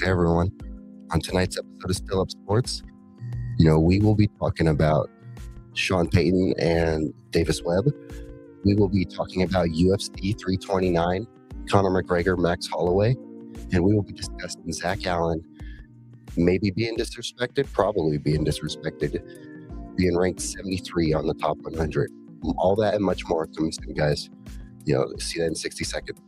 Hey everyone. On tonight's episode of Still Up Sports, we will be talking about Sean Payton and Davis Webb. We will be talking about UFC 329, Conor McGregor, Max Holloway, and we will be discussing Zach Allen maybe being disrespected, probably being disrespected, being ranked 73 on the top 100. All that and much more coming soon, guys. See that in 60 seconds.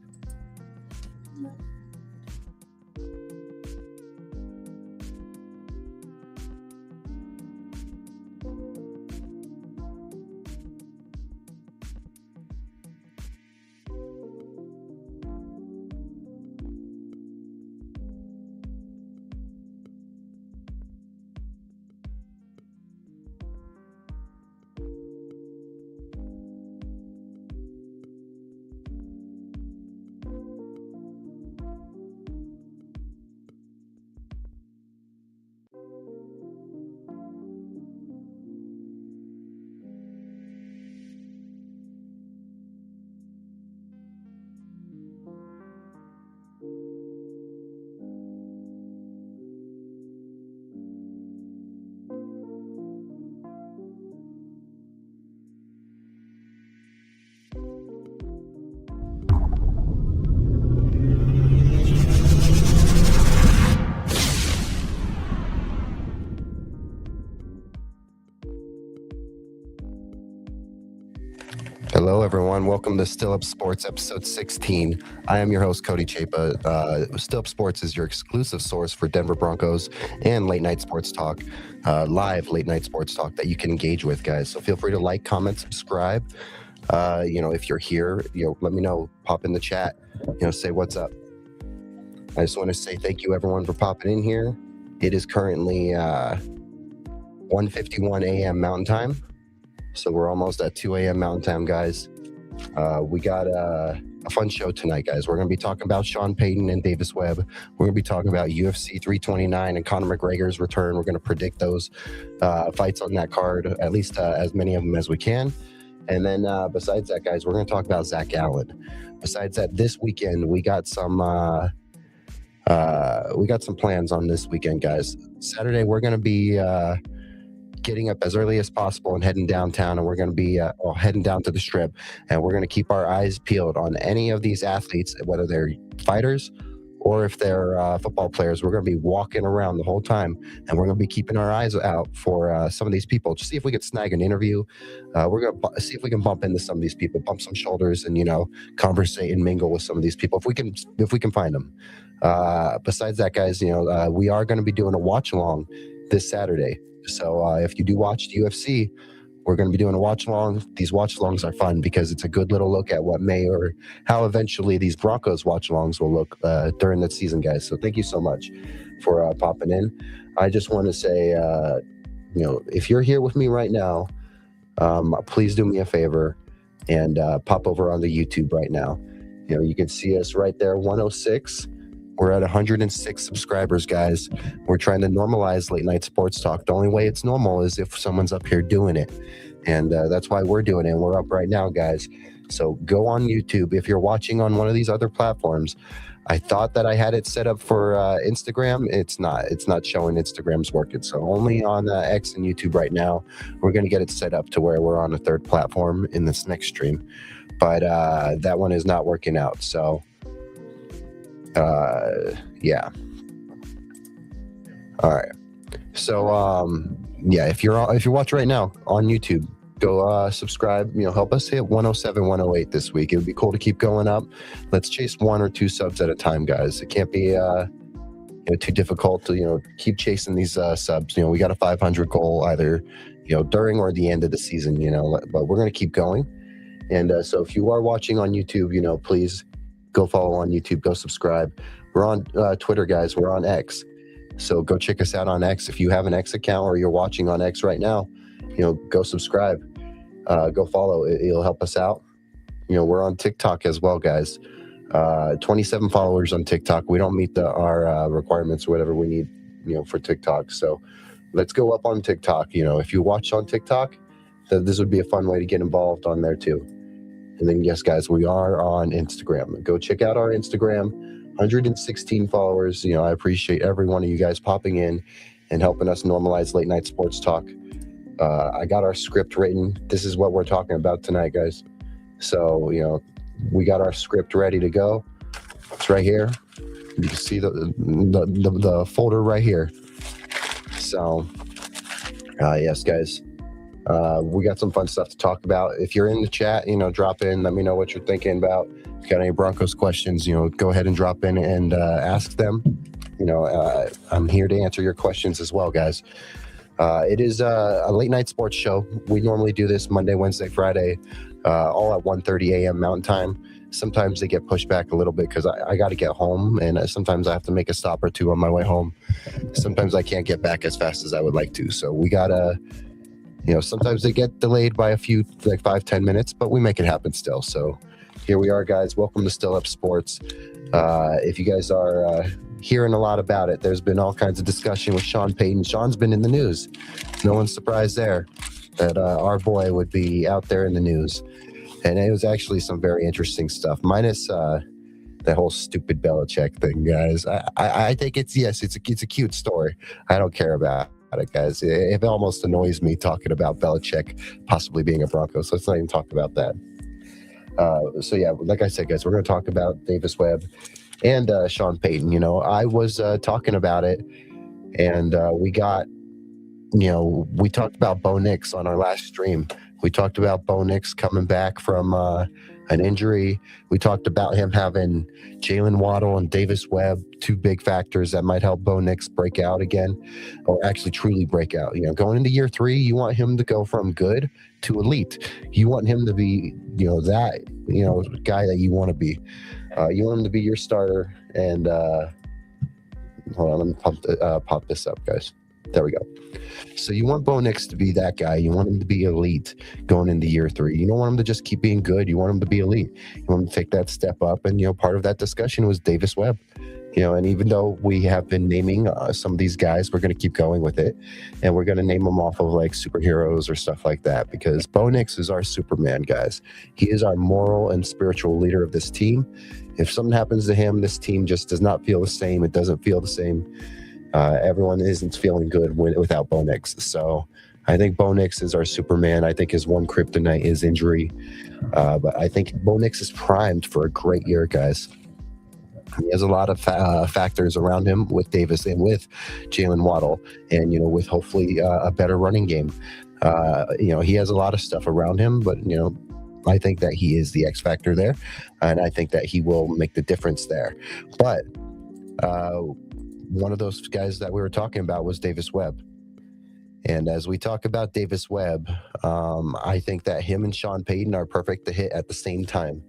Hello, everyone. Welcome to Still Up Sports, episode 16. I am your host, Cody Chapa. Still Up Sports is your exclusive source for Denver Broncos and late night sports talk, live late night sports talk that you can engage with, guys. So feel free to like, comment, subscribe. If you're here, let me know. Pop in the chat. Say what's up. I just want to say thank you, everyone, for popping in here. It is currently 1:51 a.m. Mountain Time. So we're almost at 2 a.m. Mountain Time, guys. We got a fun show tonight, guys. We're going to be talking about Sean Payton and Davis Webb. We're going to be talking about UFC 329 and Conor McGregor's return. We're going to predict those fights on that card, at least as many of them as we can. And then besides that, guys, we're going to talk about Zach Allen. Besides that, this weekend we got some plans on this weekend, guys. Saturday we're going to be getting up as early as possible and heading downtown, and we're going to be heading down to the Strip, and we're going to keep our eyes peeled on any of these athletes, whether they're fighters or if they're football players. We're going to be walking around the whole time, and we're going to be keeping our eyes out for some of these people to see if we could snag an interview. We're going to see if we can bump into some of these people, bump some shoulders, and conversate and mingle with some of these people if we can find them. Besides that, guys, we are going to be doing a watch along this Saturday. So if you do watch the UFC, we're going to be doing a watch along. These watch alongs are fun because it's a good little look at what may or how eventually these Broncos watch alongs will look during the season, guys. So thank you so much for popping in. I just want to say, if you're here with me right now, please do me a favor and pop over on the YouTube right now. You can see us right there, 106. We're at 106 subscribers, guys. We're trying to normalize late night sports talk. The only way it's normal is if someone's up here doing it. And that's why we're doing it. We're up right now, guys. So go on YouTube. If you're watching on one of these other platforms, I thought that I had it set up for Instagram. It's not showing Instagram's working. So only on X and YouTube right now. We're going to get it set up to where we're on a third platform in this next stream. But that one is not working out. So yeah. All right. So if you're watching right now on YouTube, go subscribe. Help us hit 107, 108 this week. It would be cool to keep going up. Let's chase 1 or 2 subs at a time, guys. It can't be too difficult to keep chasing these subs. We got a 500 goal either during or the end of the season. But we're gonna keep going. And so if you are watching on YouTube, please go follow on YouTube, go subscribe. We're on Twitter, guys. We're on X. So go check us out on X. If you have an X account or you're watching on X right now, go subscribe, go follow. It'll help us out. We're on TikTok as well, guys. 27 followers on TikTok. We don't meet our requirements or whatever we need, for TikTok. So let's go up on TikTok. If you watch on TikTok, this would be a fun way to get involved on there too. And then, yes, guys, we are on Instagram. Go check out our Instagram. 116 followers. I appreciate every one of you guys popping in and helping us normalize late night sports talk. I got our script written. This is what we're talking about tonight, guys. So, we got our script ready to go. It's right here. You can see the folder right here. So, yes, guys. We got some fun stuff to talk about. If you're in the chat, drop in. Let me know what you're thinking about. If you got any Broncos questions, go ahead and drop in and ask them. I'm here to answer your questions as well, guys. It is a late night sports show. We normally do this Monday, Wednesday, Friday, all at 1:30 a.m. Mountain Time. Sometimes they get pushed back a little bit because I got to get home, and sometimes I have to make a stop or two on my way home. Sometimes I can't get back as fast as I would like to. So we got to, sometimes they get delayed by a few, like 5-10 minutes, but we make it happen still. So here we are, guys. Welcome to Still Up Sports. If you guys are hearing a lot about it, there's been all kinds of discussion with Sean Payton. Sean's been in the news. No one's surprised there that our boy would be out there in the news. And it was actually some very interesting stuff, minus that whole stupid Belichick thing, guys. I think it's a cute story. I don't care about it, guys. It almost annoys me talking about Belichick possibly being a Bronco, so let's not even talk about that. So yeah, like I said, guys, we're going to talk about Davis Webb and Sean Payton. I was talking about it, and we got, we talked about Bo Nix on our last stream. We talked about Bo Nix coming back from an injury. We talked about him having Jalen Waddle and Davis Webb, two big factors that might help Bo Nix break out again, or actually truly break out. Going into year 3, you want him to go from good to elite. You want him to be, that, guy that you want to be. You want him to be your starter. And hold on, let me pop this up, guys. There we go. So you want Bo Nix to be that guy. You want him to be elite going into year 3. You don't want him to just keep being good. You want him to be elite. You want him to take that step up. And, part of that discussion was Davis Webb. And even though we have been naming some of these guys, we're going to keep going with it. And we're going to name them off of like superheroes or stuff like that, because Bo Nix is our Superman, guys. He is our moral and spiritual leader of this team. If something happens to him, this team just does not feel the same. It doesn't feel the same. Everyone isn't feeling good without Bo Nix. So I think Bo Nix is our Superman. I think his one kryptonite is injury. But I think Bo Nix is primed for a great year, guys. He has a lot of factors around him with Davis and with Jalen Waddle, and, with hopefully a better running game. He has a lot of stuff around him, but, I think that he is the X factor there, and I think that he will make the difference there. But one of those guys that we were talking about was Davis Webb. And as we talk about Davis Webb, I think that him and Sean Payton are perfect to hit at the same time.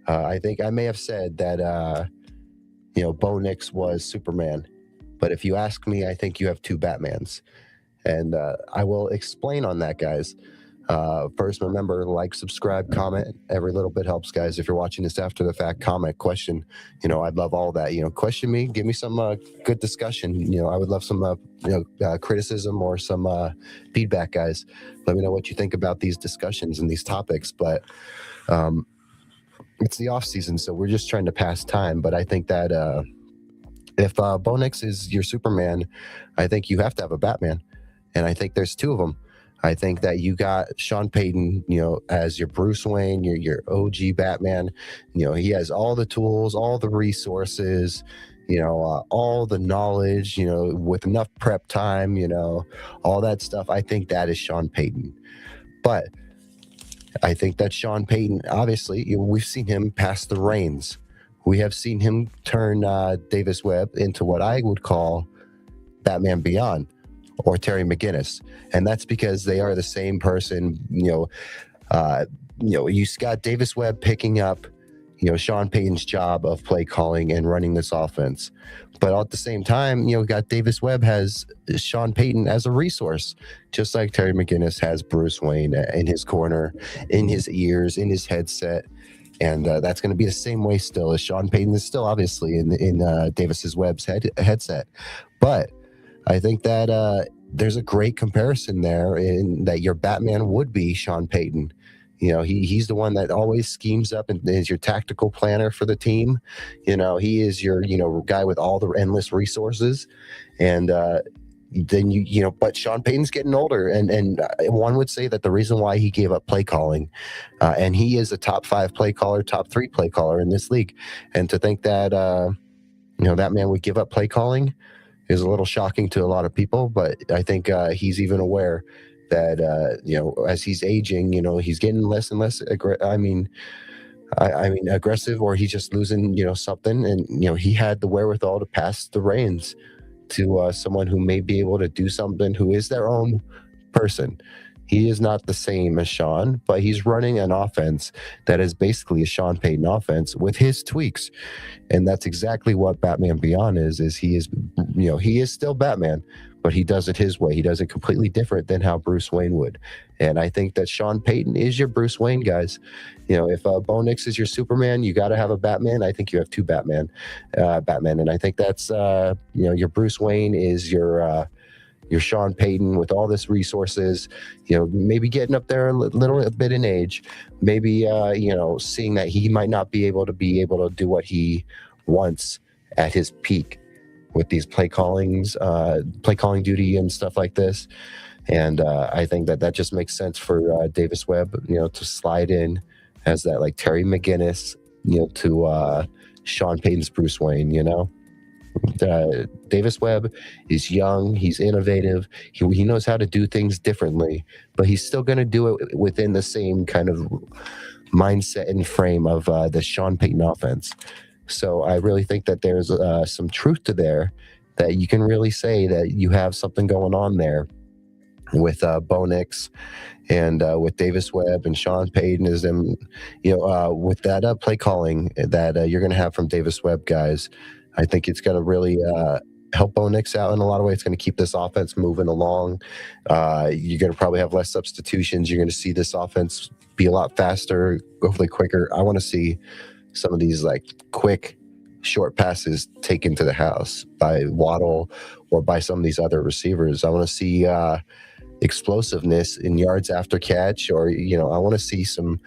I think I may have said that, Bo Nix was Superman. But if you ask me, I think you have two Batmans. And I will explain on that, guys. First, remember, like, subscribe, comment. Every little bit helps, guys. If you're watching this after the fact, comment, question. I'd love all that. Question me, give me some good discussion. I would love some criticism or some feedback, guys. Let me know what you think about these discussions and these topics. But it's the off season, so we're just trying to pass time. But I think that if Bo Nix is your Superman, I think you have to have a Batman, and I think there's two of them. I think that you got Sean Payton, as your Bruce Wayne, your OG Batman. He has all the tools, all the resources, all the knowledge, with enough prep time, all that stuff. I think that is Sean Payton. But I think that Sean Payton, obviously, we've seen him pass the reins. We have seen him turn Davis Webb into what I would call Batman Beyond, or Terry McGinnis. And that's because they are the same person. You got Davis Webb picking up, Sean Payton's job of play calling and running this offense. But at the same time, got Davis Webb has Sean Payton as a resource, just like Terry McGinnis has Bruce Wayne in his corner, in his ears, in his headset. And that's going to be the same way still, as Sean Payton is still obviously in Davis Webb's headset. But I think that there's a great comparison there in that your Batman would be Sean Payton. He's the one that always schemes up and is your tactical planner for the team. He is your guy with all the endless resources. And then but Sean Payton's getting older, and one would say that the reason why he gave up play calling, and he is a top 5 play caller, top 3 play caller in this league, and to think that that man would give up play calling is a little shocking to a lot of people. But I think he's even aware that as he's aging, he's getting less and less aggressive, or he's just losing something, and he had the wherewithal to pass the reins to someone who may be able to do something, who is their own person. He is not the same as Sean, but he's running an offense that is basically a Sean Payton offense with his tweaks. And that's exactly what Batman Beyond is he is still Batman, but he does it his way. He does it completely different than how Bruce Wayne would. And I think that Sean Payton is your Bruce Wayne, guys. If Bo Nix is your Superman, you got to have a Batman. I think you have 2 Batman. And I think that's, your Bruce Wayne is your Sean Payton with all this resources, maybe getting up there a little bit in age, maybe, seeing that he might not be able to do what he wants at his peak with these play calling duty and stuff like this. And I think that just makes sense for Davis Webb, to slide in as that like Terry McGinnis, to Sean Payton's Bruce Wayne, Davis Webb is young, he's innovative, he knows how to do things differently, but he's still going to do it within the same kind of mindset and frame of the Sean Payton offense. So I really think that there's some truth to there, that you can really say that you have something going on there with Bo Nix and with Davis Webb and Sean Payton is them, with that play calling that you're going to have from Davis Webb, guys. I think it's going to really help Bo Nix out in a lot of ways. It's going to keep this offense moving along. You're going to probably have less substitutions. You're going to see this offense be a lot faster, hopefully quicker. I want to see some of these like quick, short passes taken to the house by Waddle or by some of these other receivers. I want to see explosiveness in yards after catch, or I want to see some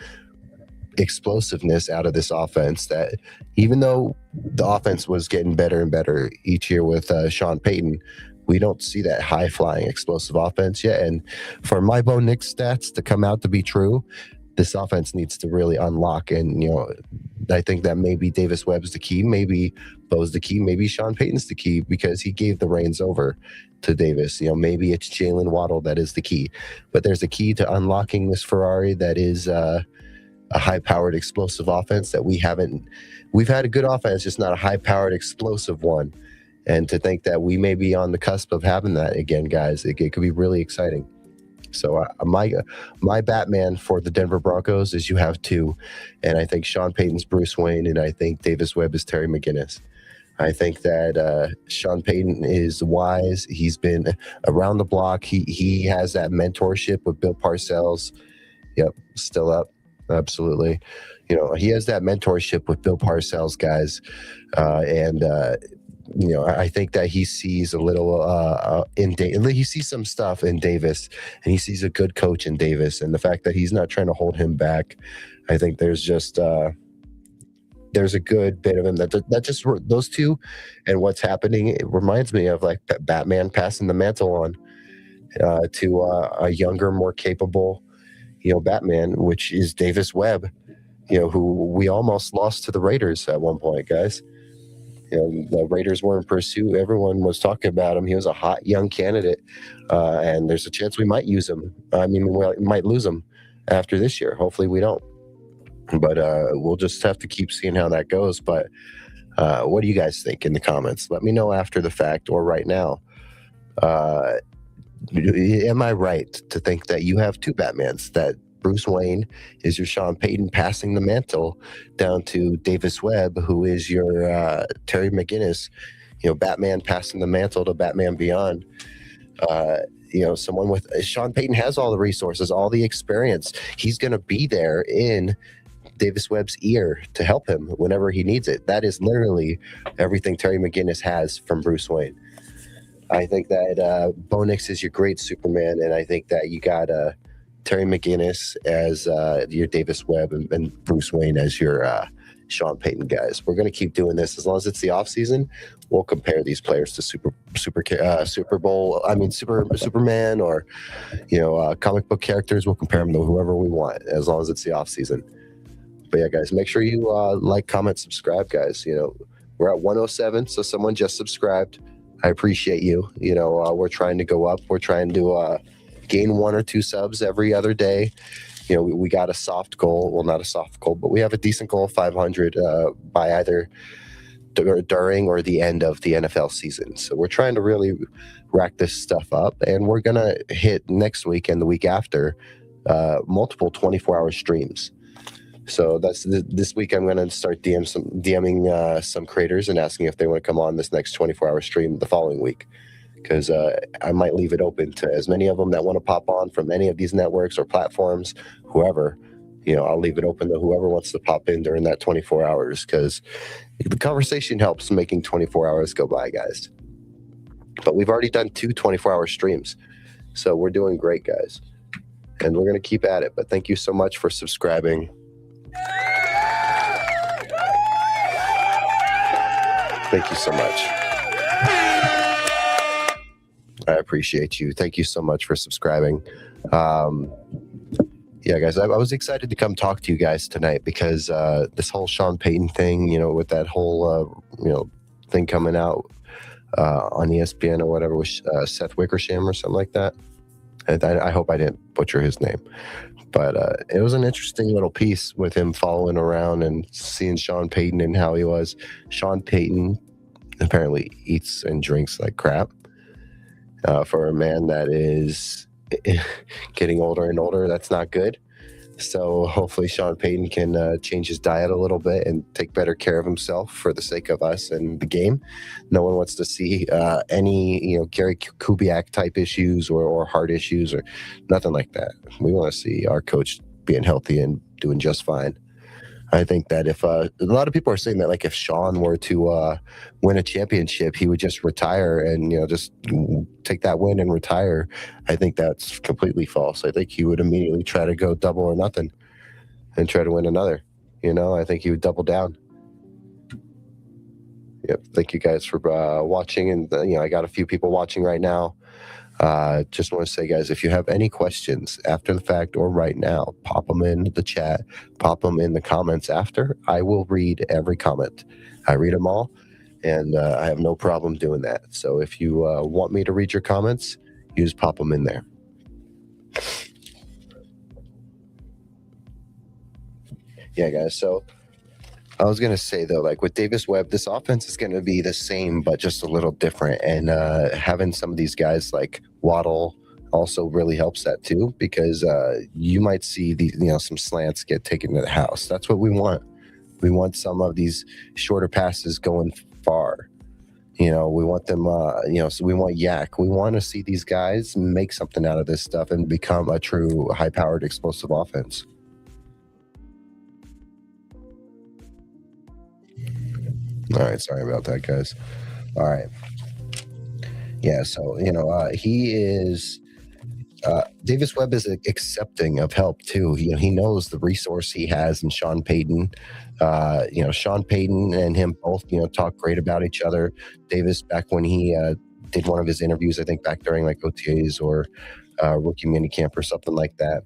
explosiveness out of this offense, that even though the offense was getting better and better each year with Sean Payton, we don't see that high-flying explosive offense yet. And for my Bo Nix stats to come out to be true, this offense needs to really unlock. And I think that maybe Davis Webb's the key, maybe Bo's the key, maybe Sean Payton's the key, because he gave the reins over to Davis. Maybe it's Jalen Waddle that is the key, but there's a key to unlocking this Ferrari that is a high-powered explosive offense that we've had a good offense, just not a high-powered explosive one. And to think that we may be on the cusp of having that again, guys, it could be really exciting. So my Batman for the Denver Broncos is you have 2, and I think Sean Payton's Bruce Wayne, and I think Davis Webb is Terry McGinnis. I think that Sean Payton is wise. He's been around the block. He has that mentorship with Bill Parcells. Yep, still up. Absolutely. He has that mentorship with Bill Parcells, guys. I think that he sees a little he sees some stuff in Davis, and he sees a good coach in Davis, and the fact that he's not trying to hold him back, I think there's just there's a good bit of him that just those two and what's happening. It reminds me of like Batman passing the mantle on to a younger, more capable, Batman, which is Davis Webb, who we almost lost to the Raiders at one point, guys. The Raiders were in pursuit. Everyone was talking about him. He was a hot young candidate, and there's a chance we might use him. We might lose him after this year. Hopefully we don't. But we'll just have to keep seeing how that goes. But what do you guys think in the comments? Let me know after the fact or right now. Am I right to think that you have 2 Batmans, that Bruce Wayne is your Sean Payton passing the mantle down to Davis Webb, who is your Terry McGinnis, Batman passing the mantle to Batman Beyond? Someone with Sean Payton has all the resources, all the experience. He's going to be there in Davis Webb's ear to help him whenever he needs it. That is literally everything Terry McGinnis has from Bruce Wayne. I think that Bo Nix is your great Superman, and I think that you got Terry McGinnis as your Davis Webb, and Bruce Wayne as your Sean Payton guys. We're going to keep doing this as long as it's the off season. We'll compare these players to Super Bowl. I mean, Superman, or comic book characters. We'll compare them to whoever we want as long as it's the off season. But yeah, guys, make sure you like, comment, subscribe, guys. We're at 107, so someone just subscribed. I appreciate you. We're trying to go up. We're trying to gain 1 or 2 subs every other day. We got a soft goal. Well, not a soft goal, but we have a decent goal of 500 by either during or the end of the NFL season. So we're trying to really rack this stuff up, and we're going to hit next week and the week after multiple 24-hour streams. So that's this week. I'm going to start DMing some creators and asking if they want to come on this next 24-hour stream the following week, because I might leave it open to as many of them that want to pop on from any of these networks or platforms, whoever. I'll leave it open to whoever wants to pop in during that 24 hours, because the conversation helps making 24 hours go by, guys. But we've already done 2 24-hour streams, so we're doing great, guys. And we're going to keep at it. But thank you so much for subscribing. Thank you so much. I appreciate you. Thank you so much for subscribing. Yeah, guys, I was excited to come talk to you guys tonight because this whole Sean Payton thing, with that whole, thing coming out on ESPN or whatever with Seth Wickersham or something like that. And I hope I didn't butcher his name. But it was an interesting little piece with him following around and seeing Sean Payton and how he was. Sean Payton apparently eats and drinks like crap. For a man that is getting older and older, that's not good. So hopefully Sean Payton can change his diet a little bit and take better care of himself for the sake of us and the game. No one wants to see any Gary Kubiak type issues or heart issues or nothing like that. We want to see our coach being healthy and doing just fine. I think that if a lot of people are saying that, like, if Sean were to win a championship, he would just retire and just take that win and retire. I think that's completely false. I think he would immediately try to go double or nothing and try to win another. I think he would double down. Yep. Thank you guys for watching, and I got a few people watching right now. Just want to say, guys, if you have any questions after the fact or right now, pop them in the chat, pop them in the comments after. I will read every comment. I read them all, and I have no problem doing that. So if you want me to read your comments, you just pop them in there. Yeah, guys, so I was going to say, though, like with Davis Webb, this offense is going to be the same, but just a little different. And having some of these guys like Waddle also really helps that, too, because you might see some slants get taken to the house. That's what we want. We want some of these shorter passes going far. We want them, so we want yak. We want to see these guys make something out of this stuff and become a true high-powered, explosive offense. All right, sorry about that, guys. All right. Yeah, so, he is Davis Webb is accepting of help, too. He knows the resource he has in Sean Payton. Sean Payton and him both, talk great about each other. Davis, back when he did one of his interviews, I think back during like OTAs or rookie minicamp or something like that,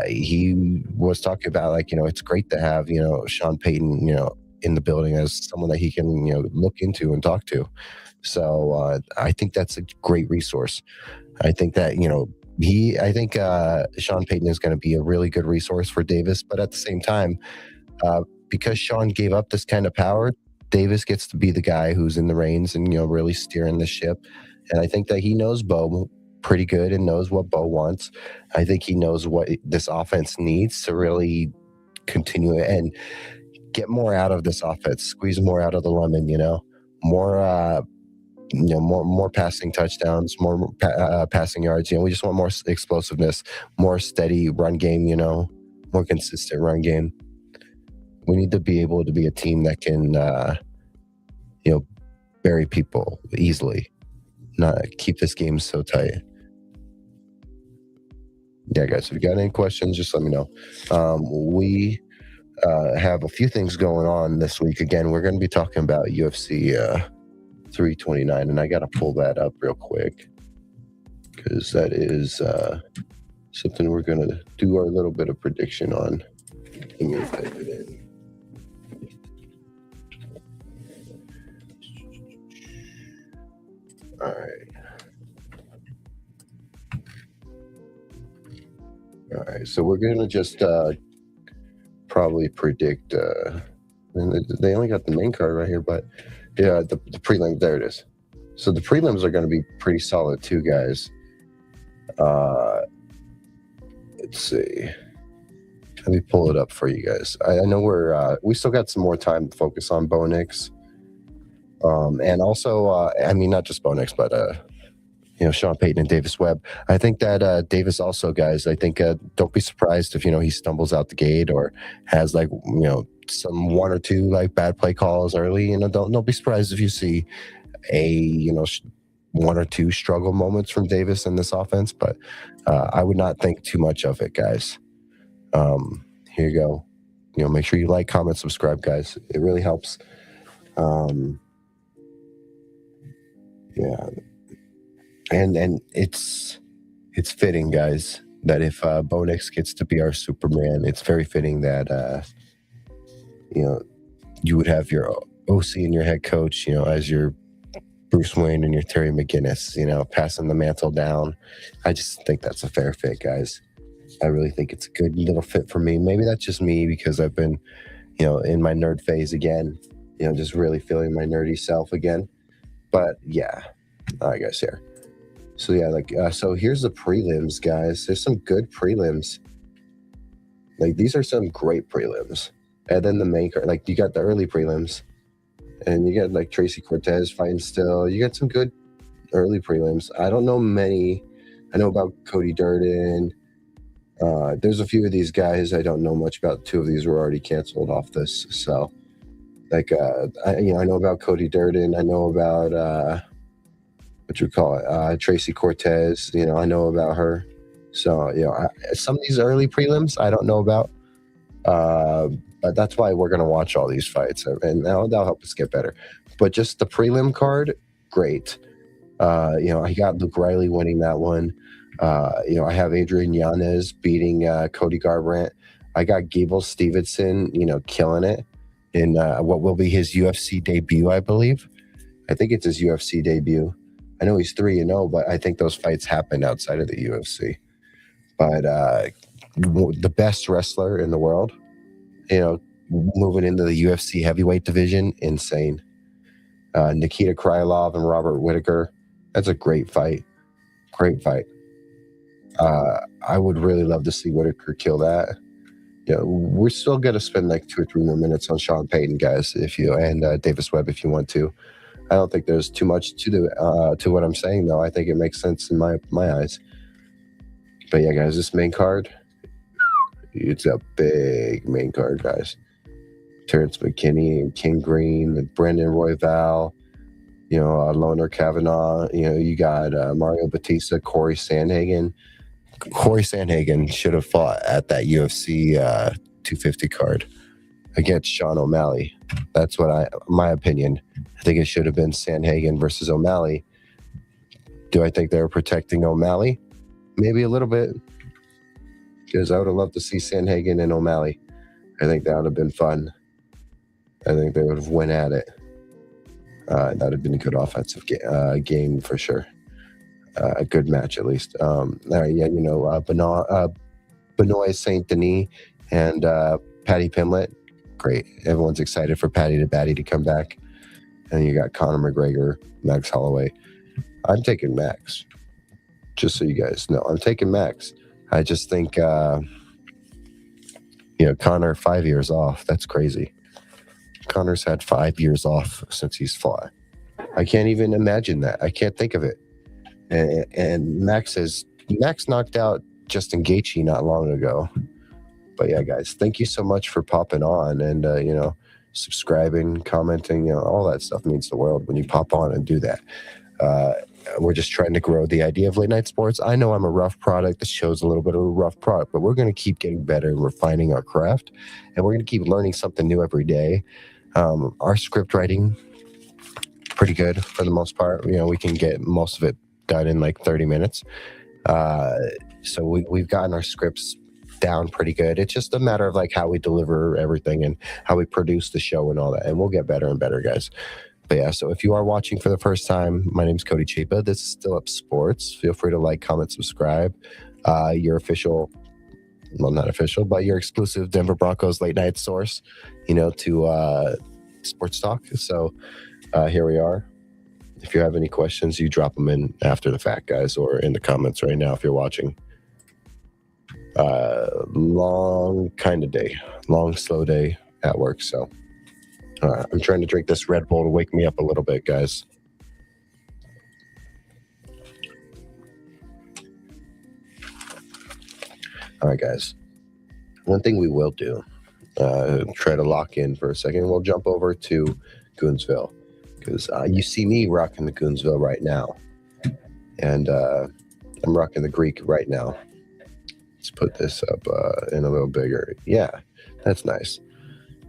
he was talking about, like, it's great to have, Sean Payton, in the building as someone that he can, look into and talk to. So I think that's a great resource. I think that, Sean Payton is going to be a really good resource for Davis. But at the same time, because Sean gave up this kind of power, Davis gets to be the guy who's in the reins and, really steering the ship. And I think that he knows Bo pretty good and knows what Bo wants. I think he knows what this offense needs to really continue and get more out of this offense, squeeze more out of the lemon, more passing touchdowns, more passing yards. We just want more explosiveness, more steady run game, more consistent run game. We need to be able to be a team that can, bury people easily, not keep this game so tight. Yeah, guys, if you got any questions, just let me know. We have a few things going on this week. Again, we're going to be talking about UFC 329, and I got to pull that up real quick because that is something we're going to do our little bit of prediction on. Let me type it in. All right. All right. So we're going to just probably predict. And they only got the main card right here, but yeah, the prelim. There it is. So the prelims are going to be pretty solid too, guys. Let's see. Let me pull it up for you guys. I know we still got some more time to focus on Bo Nix. And also, I mean, not just Bo Nix, but Sean Payton and Davis Webb. I think that Davis also, guys, I think don't be surprised if, he stumbles out the gate or has some one or two bad play calls early. Don't be surprised if you see a, one or two struggle moments from Davis in this offense, but I would not think too much of it, guys. Here you go. Make sure you like, comment, subscribe, guys. It really helps. Yeah. And it's fitting, guys, that if Bo Nix gets to be our Superman, it's very fitting that you would have your OC and your head coach, as your Bruce Wayne and your Terry McGinnis, passing the mantle down. I just think that's a fair fit, guys. I really think it's a good little fit for me. Maybe that's just me because I've been, in my nerd phase again, just really feeling my nerdy self again. But yeah, all right, guys, here. So yeah, so here's the prelims, guys. There's some good prelims. These are some great prelims. And then the main card, you got the early prelims, and you got Tracy Cortez fighting still. You got some good early prelims. I don't know many. I know about Cody Durden. There's a few of these guys I don't know much about. Two of these were already canceled off this. So, I know about Cody Durden. I know about Tracy Cortez. I know about her. So, some of these early prelims I don't know about. But that's why we're going to watch all these fights, and that'll help us get better. But just the prelim card, great. I got Luke Riley winning that one. I have Adrian Yanez beating Cody Garbrandt. I got Gable Stevenson, killing it in what will be his UFC debut, I believe. I think it's his UFC debut. I know he's 3-0, but I think those fights happened outside of the UFC. But the best wrestler in the world, moving into the UFC heavyweight division, insane. Nikita Krylov and Robert Whittaker, that's a great fight. Great fight. I would really love to see Whittaker kill that. We're still going to spend 2 or 3 more minutes on Sean Payton, guys, and Davis Webb if you want to. I don't think there's too much to what I'm saying, though. I think it makes sense in my eyes. But yeah, guys, this main card, it's a big main card, guys. Terrence McKinney and King Green and Brandon Royval, Loner Kavanaugh. You got Mario Batista, Corey Sandhagen. Corey Sandhagen should have fought at that UFC 250 card against Sean O'Malley. That's my opinion. I think it should have been Sandhagen versus O'Malley. Do I think they were protecting O'Malley? Maybe a little bit, because I would have loved to see Sandhagen and O'Malley. I think that would have been fun. I think they would have went at it. That would have been a good offensive game for sure. A good match, at least. Benoit Saint Denis and Patty Pimlet. Great. Everyone's excited for Patty to Batty to come back. And you got Conor McGregor, Max Holloway. I'm taking Max. Just so you guys know, I'm taking Max. I just think, Conor 5 years off. That's crazy. Conor's had 5 years off since he's fought. I can't even imagine that. I can't think of it. And Max knocked out Justin Gaethje not long ago. But yeah, guys, thank you so much for popping on and subscribing, commenting. All that stuff means the world when you pop on and do that. we're just trying to grow the idea of late night sports. I know I'm a rough product. This show's a little bit of a rough product, but we're going to keep getting better and refining our craft, and we're going to keep learning something new every day. Our script writing, pretty good for the most part. We can get most of it done in like 30 minutes. So we've gotten our scripts down pretty good. It's just a matter of like how we deliver everything and how we produce the show and all that, and we'll get better and better, guys. But yeah, so if you are watching for the first time, my name's Cody Chapa. This is Still Up Sports. Feel free to like, comment, subscribe. Your official, well, not official, but your exclusive Denver Broncos late night source, to sports talk. So here we are. If you have any questions, you drop them in after the fact, guys, or in the comments right now if you're watching. Long kind of day, long, slow day at work, so I'm trying to drink this Red Bull to wake me up a little bit, guys. All right, guys. One thing we will do, try to lock in for a second. We'll jump over to Goonsville, because you see me rocking the Goonsville right now, and I'm rocking the Greek right now. Let's put this up in a little bigger. Yeah, that's nice.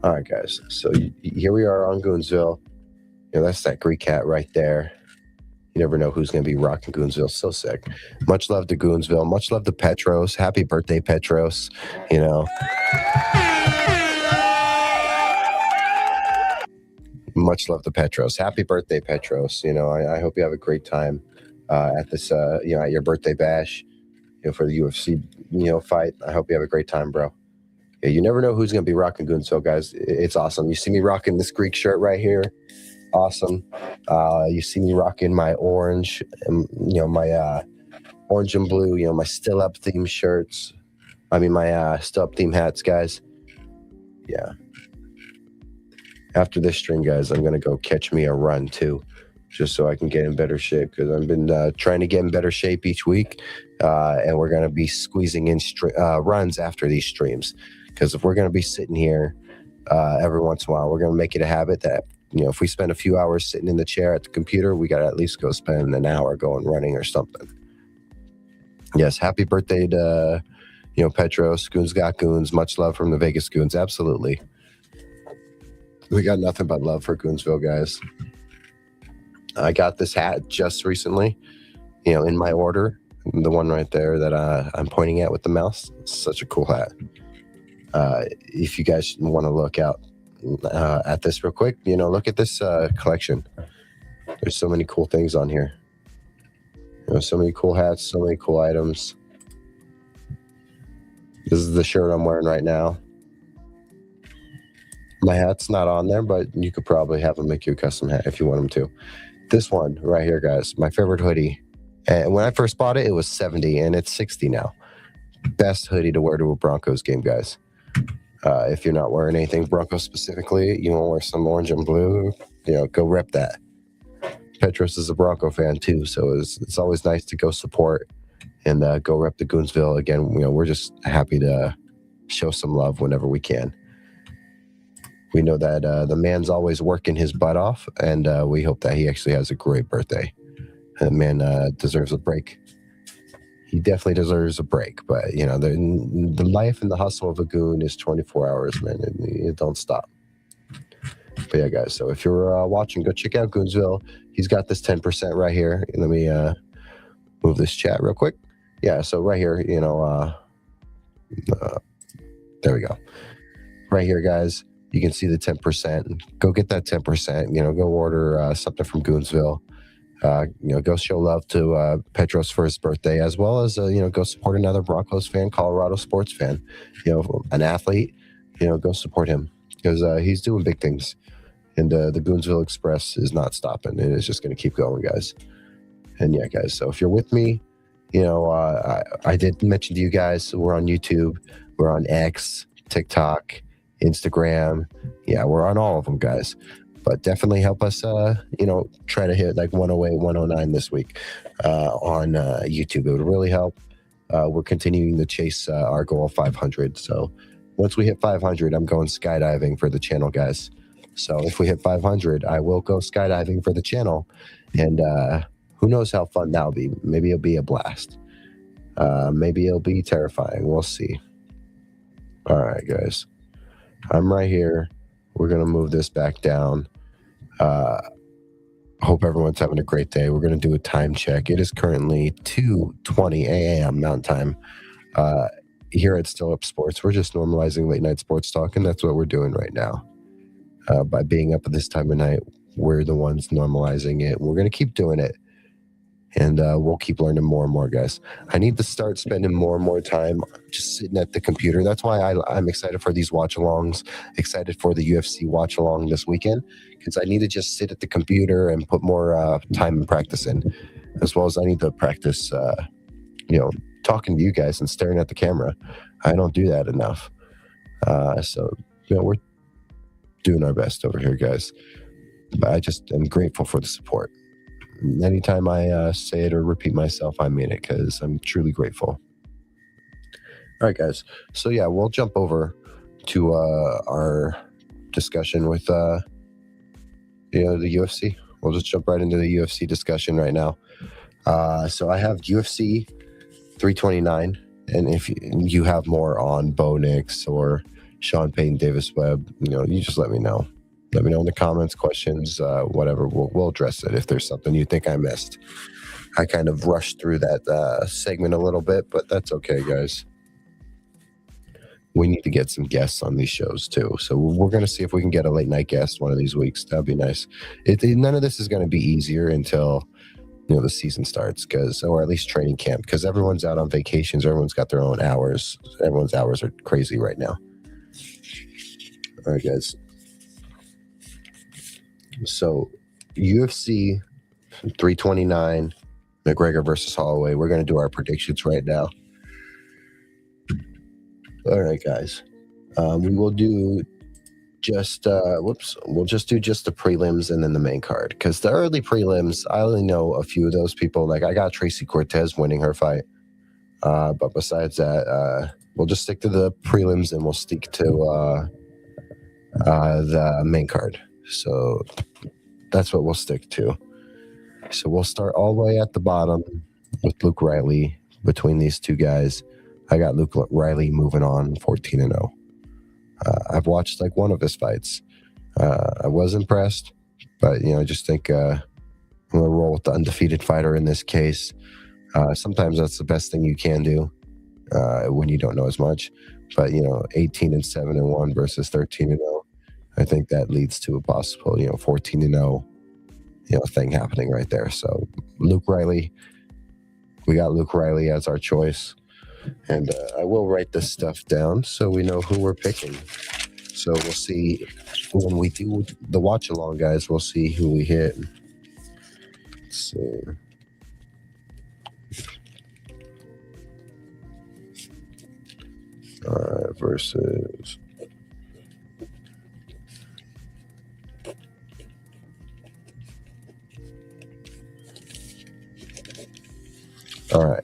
All right, guys. So here we are on Goonsville. That's that Greek hat right there. You never know who's going to be rocking Goonsville. So sick. Much love to Goonsville. Much love to Petros. Happy birthday, Petros. Much love to Petros. Happy birthday, Petros. I hope you have a great time at this, at your birthday bash, for the UFC, fight. I hope you have a great time, bro. Yeah, you never know who's going to be rocking Goonsville, guys. It's awesome. You see me rocking this Greek shirt right here. Awesome. You see me rocking my orange, my orange and blue, my Still Up theme shirts. My Still Up theme hats, guys. Yeah. After this stream, guys, I'm going to go catch me a run too, just so I can get in better shape, because I've been trying to get in better shape each week, and we're going to be squeezing in runs after these streams, because if we're going to be sitting here every once in a while, we're going to make it a habit that, if we spend a few hours sitting in the chair at the computer, we got to at least go spend an hour going running or something. Yes, happy birthday to, Petros. Goons got goons. Much love from the Vegas Goons. Absolutely. We got nothing but love for Goonsville, guys. I got this hat just recently, in my order. The one right there that I'm pointing at with the mouse. It's such a cool hat. If you guys want to look out at this real quick, look at this collection. There's so many cool things on here. So many cool hats, so many cool items. This is the shirt I'm wearing right now. My hat's not on there, but you could probably have them make you a custom hat if you want them to. This one right here, guys, my favorite hoodie. And when I first bought it, it was $70, and it's $60 now. Best hoodie to wear to a Broncos game, guys. If you're not wearing anything Broncos specifically, you want to wear some orange and blue, go rep that. Petros is a Bronco fan too, so it's always nice to go support and go rep the Goonsville. Again, we're just happy to show some love whenever we can. We know that the man's always working his butt off, and we hope that he actually has a great birthday. The man deserves a break. He definitely deserves a break, but the life and the hustle of a goon is 24 hours, man. It don't stop. But yeah, guys, so if you're watching, go check out Goonsville. He's got this 10% right here. Let me move this chat real quick. Yeah, so right here, there we go. Right here, guys, you can see the 10%. Go get that 10%. Go order something from Goonsville. Go show love to Petros for his birthday, as well as go support another Broncos fan, Colorado sports fan, an athlete. Go support him, because he's doing big things, and the Goonsville Express is not stopping. It is just going to keep going, guys. And yeah, guys, so if you're with me, I did mention to you guys, we're on YouTube, we're on X, TikTok, Instagram. Yeah, we're on all of them, guys. But definitely help us, try to hit like 108, 109 this week on YouTube. It would really help. We're continuing to chase our goal of 500. So once we hit 500, I'm going skydiving for the channel, guys. So if we hit 500, I will go skydiving for the channel. And Who knows how fun that'll be? Maybe it'll be a blast. Maybe it'll be terrifying. We'll see. All right, guys. I'm right here. We're going to move this back down. Hope everyone's having a great day. We're going to do a time check. It is currently 2:20 a.m. Mountain Time. Here at Still Up Sports, we're just normalizing late night sports talk, and that's what we're doing right now. By being up at this time of night, we're the ones normalizing it. We're going to keep doing it, and we'll keep learning more and more, guys. I need to start spending more and more time just sitting at the computer. That's why I'm excited for these watch-alongs, excited for the UFC watch-along this weekend, because I need to just sit at the computer and put more time and practice in, as well as I need to practice, talking to you guys and staring at the camera. I don't do that enough. So we're doing our best over here, guys. But I just am grateful for the support. Anytime I say it or repeat myself, I mean it, because I'm truly grateful. All right, guys. So yeah, we'll jump over to our discussion with the UFC. We'll just jump right into the UFC discussion right now. So I have UFC 329, and if you have more on Bo Nix or Sean Payton, Davis Webb, you just let me know. Let me know in the comments, questions, whatever. We'll address it if there's something you think I missed. I kind of rushed through that segment a little bit, but that's okay, guys. We need to get some guests on these shows too. So we're going to see if we can get a late night guest one of these weeks. That'd be nice. None of this is going to be easier until the season starts, or at least training camp, because everyone's out on vacations. Everyone's got their own hours. Everyone's hours are crazy right now. All right, guys. So UFC 329, McGregor versus Holloway. We're going to do our predictions right now. All right, guys. We will do we'll just do just the prelims and then the main card, because the early prelims, I only know a few of those people. Like, I got Tracy Cortez winning her fight, but besides that, we'll just stick to the prelims and we'll stick to the main card. So that's what we'll stick to. So we'll start all the way at the bottom with Luke Riley. Between these two guys, I got Luke Riley moving on 14-0. I've watched like one of his fights. I was impressed, but I just think I'm gonna roll with the undefeated fighter in this case. Sometimes that's the best thing you can do when you don't know as much. But 18-7-1 versus 13-0, I think that leads to a possible 14-0 thing happening right there. So Luke Riley, we got Luke Riley as our choice. And I will write this stuff down so we know who we're picking. So we'll see when we do the watch along, guys. We'll see who we hit. Let's see. Versus. All right.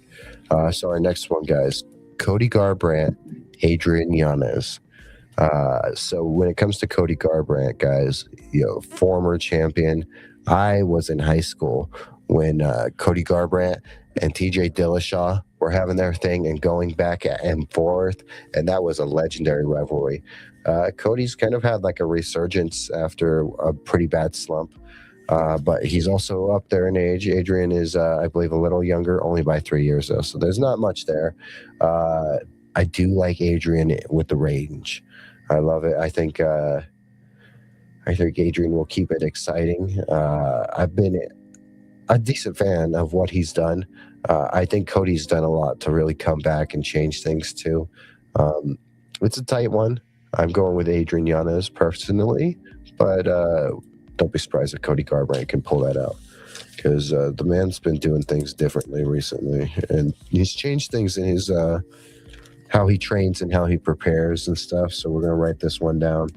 So our next one, guys, Cody Garbrandt, Adrian Yanez. So when it comes to Cody Garbrandt, guys, former champion. I was in high school when Cody Garbrandt and TJ Dillashaw were having their thing and going back and forth, and that was a legendary rivalry. Cody's kind of had like a resurgence after a pretty bad slump. But he's also up there in age. Adrian is, I believe, a little younger, only by 3 years, though. So there's not much there. I do like Adrian with the range. I love it. I think Adrian will keep it exciting. I've been a decent fan of what he's done. I think Cody's done a lot to really come back and change things, too. It's a tight one. I'm going with Adrian Yanez personally, but don't be surprised if Cody Garbrandt can pull that out, because the man's been doing things differently recently, and he's changed things in his how he trains and how he prepares and stuff. So we're gonna write this one down.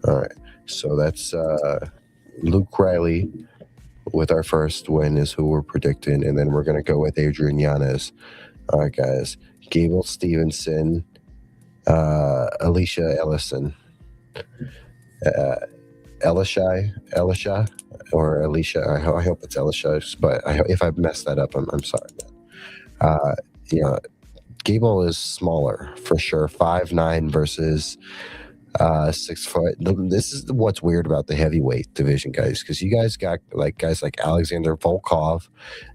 All right. So that's Luke Riley with our first win is who we're predicting, and then we're gonna go with Adrian Yanez. All right, guys. Gable Stevenson, Alicia Ellison, uh, Elisha, or Alicia. I hope it's Elisha, but if I messed that up, I'm sorry, man. Uh, you know, Gable is smaller for sure. 5'9" versus 6 foot. This is what's weird about the heavyweight division, guys, because you guys got guys like Alexander Volkov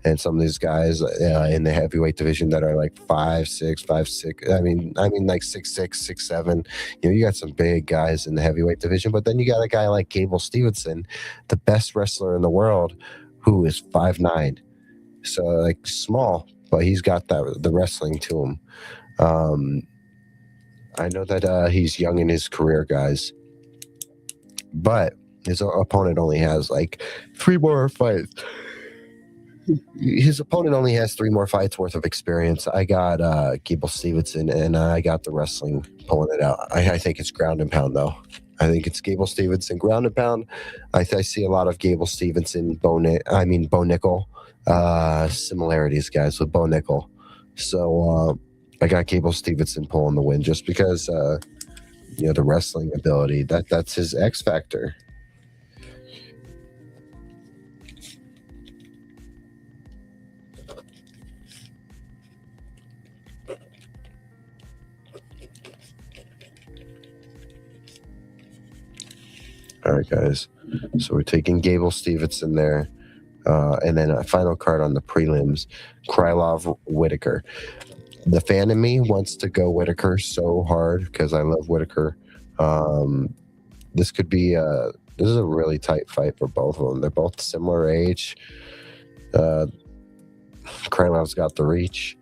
and some of these guys in the heavyweight division that are like 5'6", 5'6". I mean like 6'6", 6'7". You got some big guys in the heavyweight division, but then you got a guy like Gable Stevenson, the best wrestler in the world, who is 5'9". So like small, but he's got the wrestling to him. I know that he's young in his career, guys, but his opponent only has like 3 more fights. His opponent only has 3 more fights worth of experience. I got Gable Stevenson, and I got the wrestling pulling it out. I think it's ground and pound, though. I think it's Gable Stevenson ground and pound. I see a lot of Gable Stevenson, Bo Nickel similarities, guys, with Bo Nickel. So I got Gable Stevenson pulling the win just because the wrestling ability, that's his X factor. All right, guys. So we're taking Gable Stevenson there. And then a final card on the prelims, Krylov Whitaker. The fan in me wants to go Whitaker so hard because I love Whitaker. This could be this is a really tight fight for both of them. They're both similar age. Krylov's got the reach.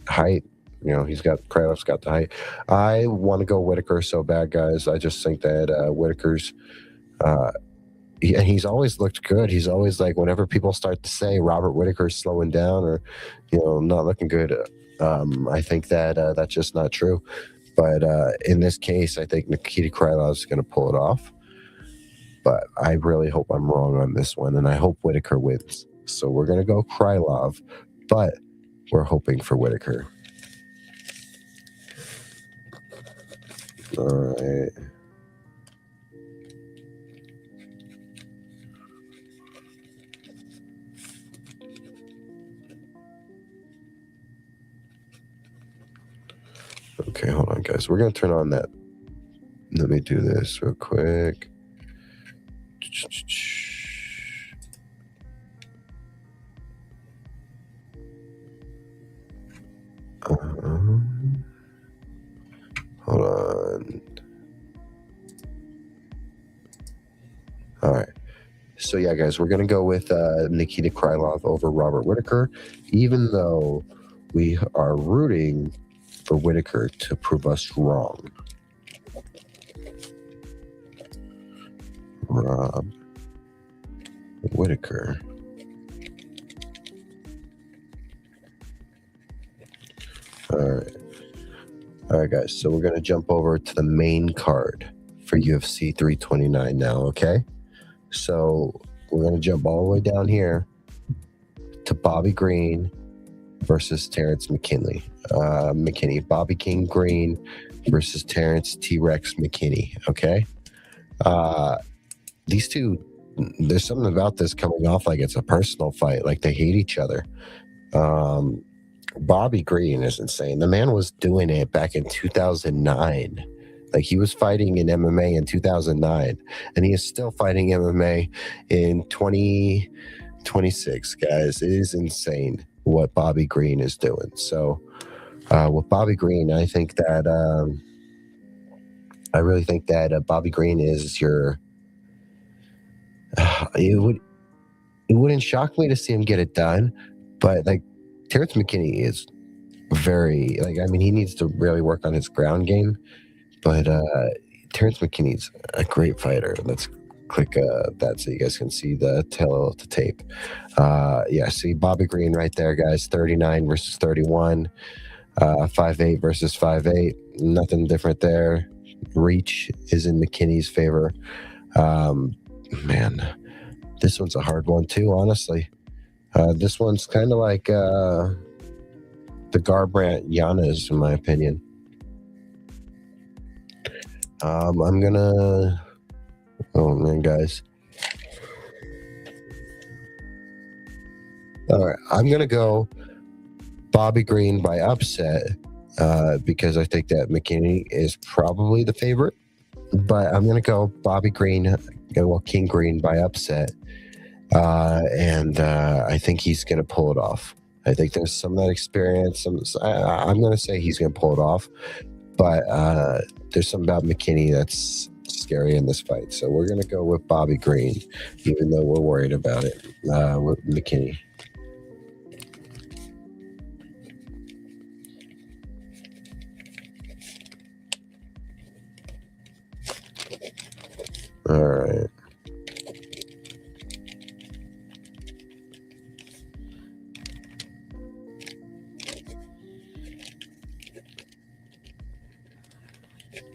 Height. Krylov's got the height. I want to go Whitaker so bad, guys. I just think that Whitaker's he's always looked good. He's always like, whenever people start to say Robert Whitaker's slowing down or not looking good, I think that that's just not true. But in this case, I think Nikita Krylov is going to pull it off. But I really hope I'm wrong on this one, and I hope Whitaker wins. So we're going to go Krylov, but we're hoping for Whitaker. All right. Okay, hold on, guys. We're going to turn on that. Let me do this real quick. Hold on. All right. So, yeah, guys, we're going to go with Nikita Krylov over Robert Whitaker, even though we are rooting for Whitaker to prove us wrong. Rob Whitaker. All right, guys. So we're going to jump over to the main card for UFC 329 now, okay? So we're going to jump all the way down here to Bobby Green versus Terrence McKinney. Bobby King Green versus Terrence T-Rex McKinney, okay? These two, there's something about this coming off like it's a personal fight, like they hate each other. Bobby Green is insane. The man was doing it back in 2009. Like, he was fighting in MMA in 2009, and he is still fighting MMA in 2026, guys. It is insane what Bobby Green is doing. So with Bobby Green, I think that I really think that Bobby Green is your it wouldn't shock me to see him get it done, but like Terrence McKinney is very, he needs to really work on his ground game, but Terrence McKinney's a great fighter. Let's click that so you guys can see the tail of the tape. See Bobby Green right there, guys. 39 versus 31, 5'8" versus 5'8. Nothing different there. Reach is in McKinney's favor. Man, this one's a hard one too, honestly. This one's kind of like the Garbrandt Giannis, in my opinion. I'm gonna. Oh man, guys. All right, I'm gonna go Bobby Green by upset because I think that McKinney is probably the favorite. But I'm gonna go Bobby Green, well King Green by upset, and I think he's gonna pull it off. I think there's some of that experience. I'm gonna say he's gonna pull it off, but there's something about McKinney that's scary in this fight. So we're gonna go with Bobby Green, even though we're worried about it with McKinney. All right.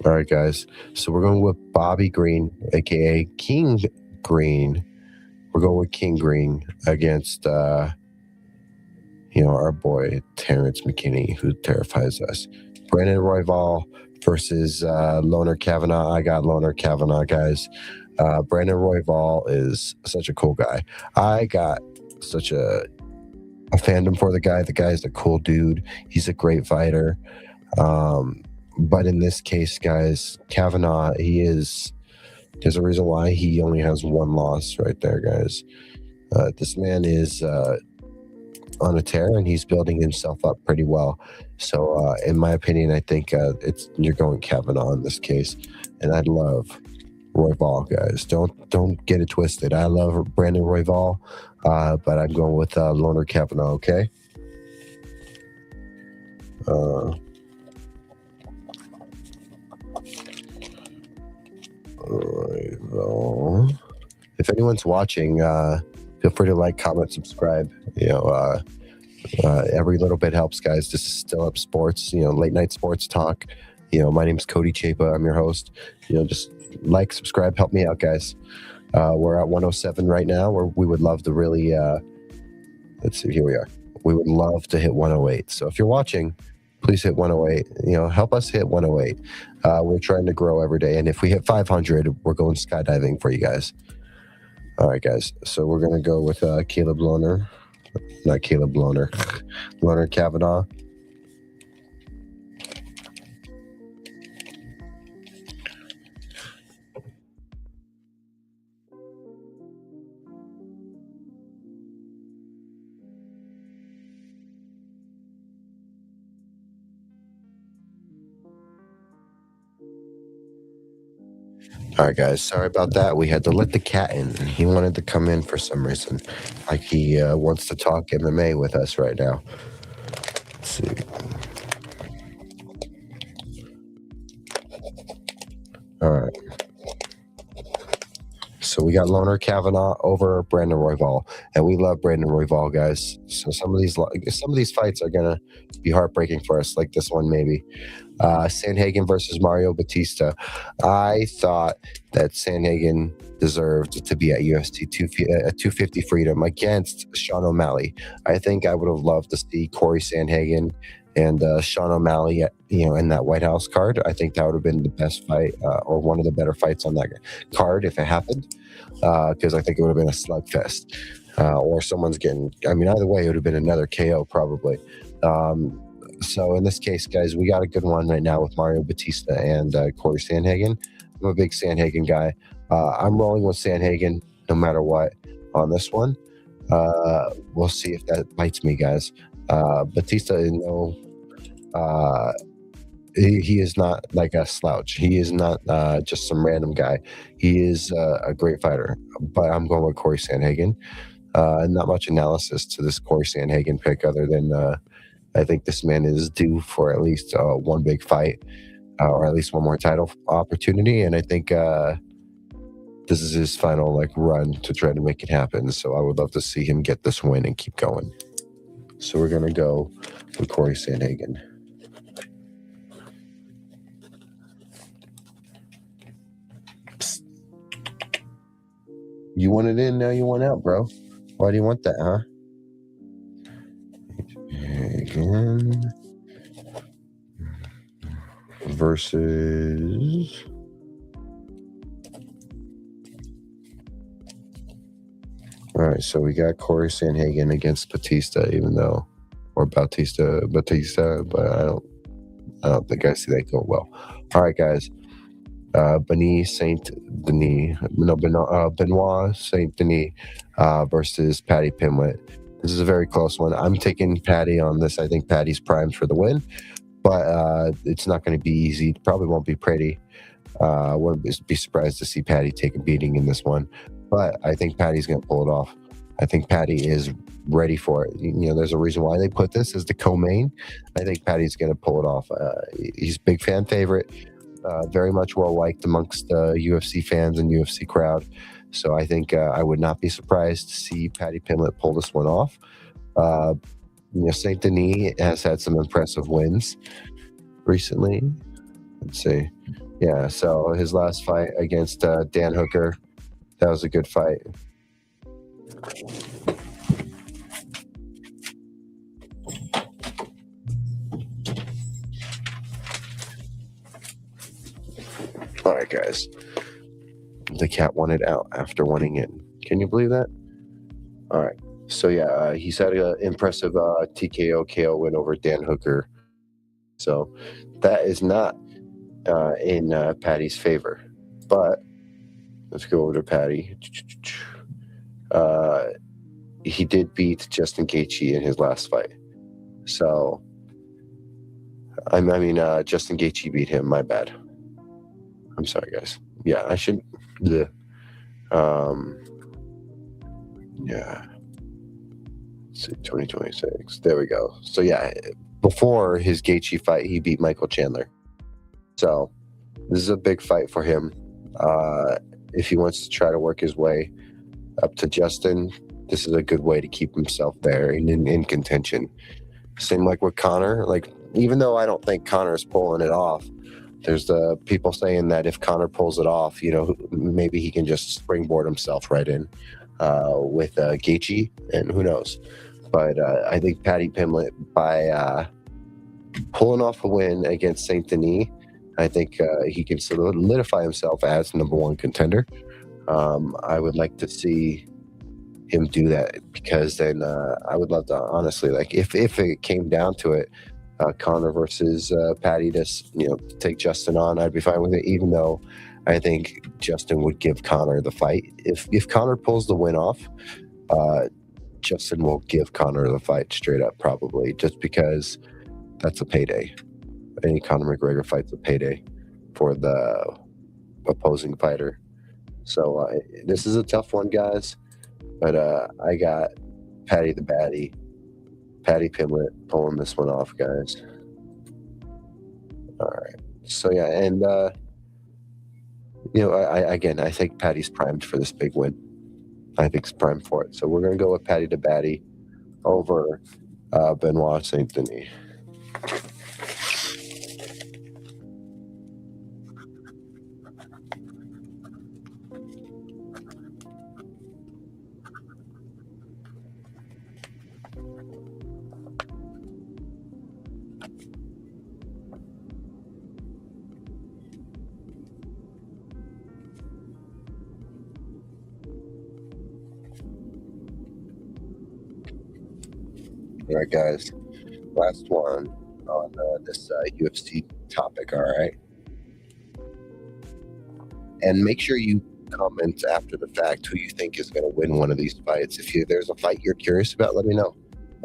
All right, guys. So we're going with Bobby Green, aka King Green. We're going with King Green against our boy Terrence McKinney, who terrifies us. Brandon Royval versus Loner Kavanaugh. I got Loner Kavanaugh, guys. Brandon Royval is such a cool guy. I got such a fandom for the guy. The guy's a cool dude. He's a great fighter. But in this case, guys, Kavanaugh, there's a reason why he only has one loss right there, guys. This man is on a tear, and he's building himself up pretty well. So, in my opinion, I think you're going Kavanaugh in this case, and I'd love Royval, guys. Don't get it twisted. I love Brandon Royval, but I'm going with Loner Kavanaugh. Okay. Royval. If anyone's watching, feel free to like, comment, subscribe. Every little bit helps, guys. This is Still Up Sports, late night sports talk. My name is Cody Chapa. I'm your host. Just like, subscribe, help me out, guys. We're at 107 right now. We would love to really, let's see, here we are. We would love to hit 108. So if you're watching, please hit 108. Help us hit 108. We're trying to grow every day. And if we hit 500, we're going skydiving for you guys. All right, guys. So we're going to go with Caleb Loner. Not Caleb Loner. Loner Kavanaugh. All right, guys. Sorry about that. We had to let the cat in. He wanted to come in for some reason. Like he wants to talk MMA with us right now. Let's see. All right. So we got Loner Kavanaugh over Brandon Royval, and we love Brandon Royval, guys. So some of these fights are gonna be heartbreaking for us, like this one maybe. Sandhagen versus Mario Batista. I thought that Sandhagen deserved to be at UFC 250 Freedom against Sean O'Malley. I think I would have loved to see Corey Sandhagen and Sean O'Malley, in that White House card. I think that would have been the best fight, or one of the better fights on that card if it happened, because I think it would have been a slugfest, or someone's getting. I mean, either way, it would have been another KO probably. So in this case, guys, we got a good one right now with Mario Batista and Corey Sandhagen. I'm a big Sandhagen guy. I'm rolling with Sandhagen no matter what on this one. We'll see if that bites me, guys. Batista, he is not like a slouch. He is not just some random guy. He is a great fighter. But I'm going with Corey Sandhagen. Not much analysis to this Corey Sandhagen pick other than I think this man is due for at least one big fight, or at least one more title opportunity. And I think this is his final run to try to make it happen. So I would love to see him get this win and keep going. So we're going to go with Corey Sandhagen. You want it in, now you want out, bro. Why do you want that, huh? Again. Versus... All right, so we got Corey Sanhagen against Batista, or Batista, but I don't think I see that go well. All right, guys. Benoit Saint Denis versus Patty Pimlet. This is a very close one. I'm taking Patty on this. I think Patty's primed for the win, but it's not going to be easy. It probably won't be pretty. I wouldn't be surprised to see Patty take a beating in this one, but I think Patty's going to pull it off. I think Patty is ready for it. There's a reason why they put this as the co-main. I think Patty's going to pull it off. He's a big fan favorite. Very much well liked amongst the UFC fans and UFC crowd. So I think I would not be surprised to see Patty Pimlet pull this one off. Saint Denis has had some impressive wins recently. Let's see. Yeah, so his last fight against Dan Hooker, that was a good fight. All right, guys. The cat wanted out after wanting in. Can you believe that? All right. So, yeah, he's had an impressive TKO KO win over Dan Hooker. So, that is not in Patty's favor. But let's go over to Patty. He did beat Justin Gaethje in his last fight. So, Justin Gaethje beat him. My bad. I'm sorry, guys. Yeah, I should. Yeah. Yeah. Let's see, 2026. There we go. So yeah, before his Gaethje fight, he beat Michael Chandler. So this is a big fight for him. If he wants to try to work his way up to Justin, this is a good way to keep himself there in contention. Same like with Conor. Like, even though I don't think Conor's pulling it off, there's the people saying that if Conor pulls it off, maybe he can just springboard himself right in with Gaethje, and who knows. But I think Patty Pimlet, by pulling off a win against Saint Denis, I think he can solidify himself as number one contender. I would like to see him do that, because then I would love to, honestly, like if it came down to it, Conor versus Patty to take Justin on, I'd be fine with it, even though I think Justin would give Conor the fight. If Conor pulls the win off, Justin will give Conor the fight straight up, probably, just because that's a payday. Any Conor McGregor fight's a payday for the opposing fighter. So this is a tough one, guys, but I got Patty Pimlet pulling this one off, guys. All right. So yeah, and I think Patty's primed for this big win. I think he's primed for it. So we're gonna go with Patty to Batty over Benoit Saint Denis. All right, guys. Last one on this UFC topic, all right? And make sure you comment after the fact who you think is going to win one of these fights. If there's a fight you're curious about, let me know.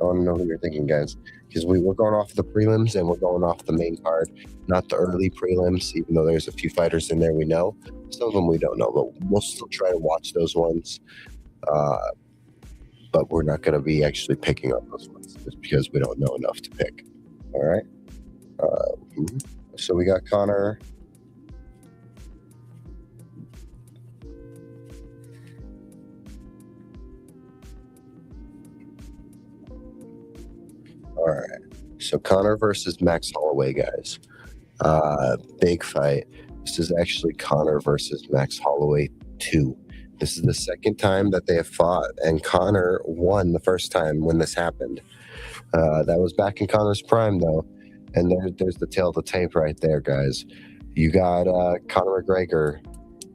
I want to know who you're thinking, guys. Because we're going off the prelims and we're going off the main card, not the early prelims, even though there's a few fighters in there we know. Some of them we don't know, but we'll still try to watch those ones. But we're not going to be actually picking up those ones just because we don't know enough to pick. All right. So we got Conor. All right. So Conor versus Max Holloway, guys. Big fight. This is actually Conor versus Max Holloway 2. This is the second time that they have fought, and Conor won the first time when this happened. That was back in Conor's prime, though. And there's the tail of the tape right there, guys. You got Conor McGregor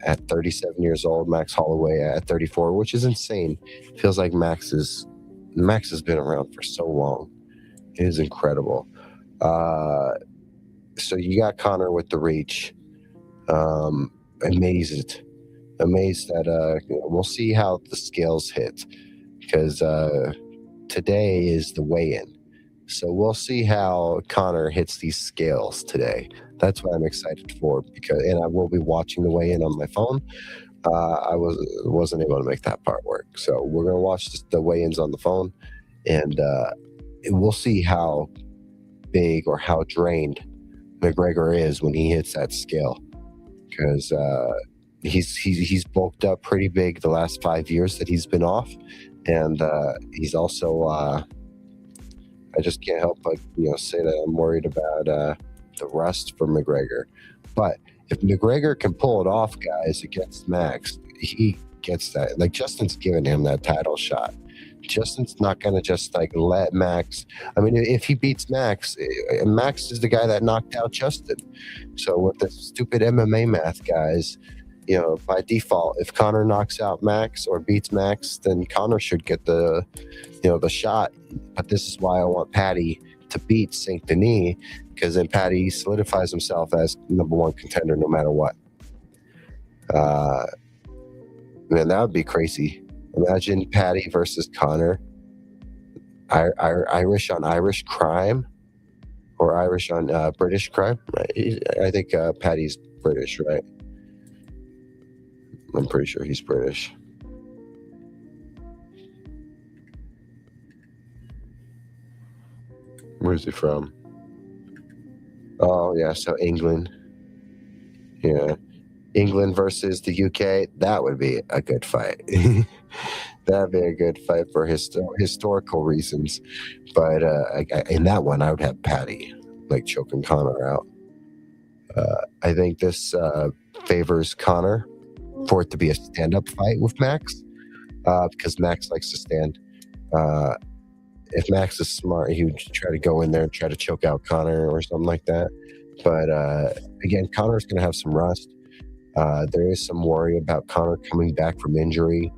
at 37 years old, Max Holloway at 34, which is insane. Feels like Max has been around for so long. It is incredible. So you got Conor with the reach. Amazed that we'll see how the scales hit, because today is the weigh-in. So we'll see how Conor hits these scales today. That's what I'm excited for, and I will be watching the weigh-in on my phone. I wasn't able to make that part work, so we're gonna watch the weigh-ins on the phone, and we'll see how big or how drained McGregor is when he hits that scale, because he's bulked up pretty big the last 5 years that he's been off, and he's also I just can't help but say that I'm worried about the rust for McGregor. But if McGregor can pull it off, guys, against Max, he gets that. Like, Justin's giving him that title shot. Justin's not gonna just let Max. I mean, if he beats Max, Max is the guy that knocked out Justin. So with the stupid MMA math, guys, by default, if Conor knocks out Max or beats Max, then Conor should get the shot. But this is why I want Paddy to beat Saint Denis, because then Paddy solidifies himself as #1 contender no matter what. Man, that would be crazy. Imagine Paddy versus Conor. Irish on Irish crime, or Irish on British crime. Right? I think Paddy's British, right? I'm pretty sure he's British. Where's he from? Oh, yeah, so England. Yeah. England versus the UK. That would be a good fight. That'd be a good fight for historical reasons. But in that one, I would have Paddy choking Conor out. I think this favors Conor for it to be a stand-up fight with Max, because Max likes to stand. If Max is smart, he would try to go in there and try to choke out Conor or something like that. But again, Conor's going to have some rust. There is some worry about Conor coming back from injury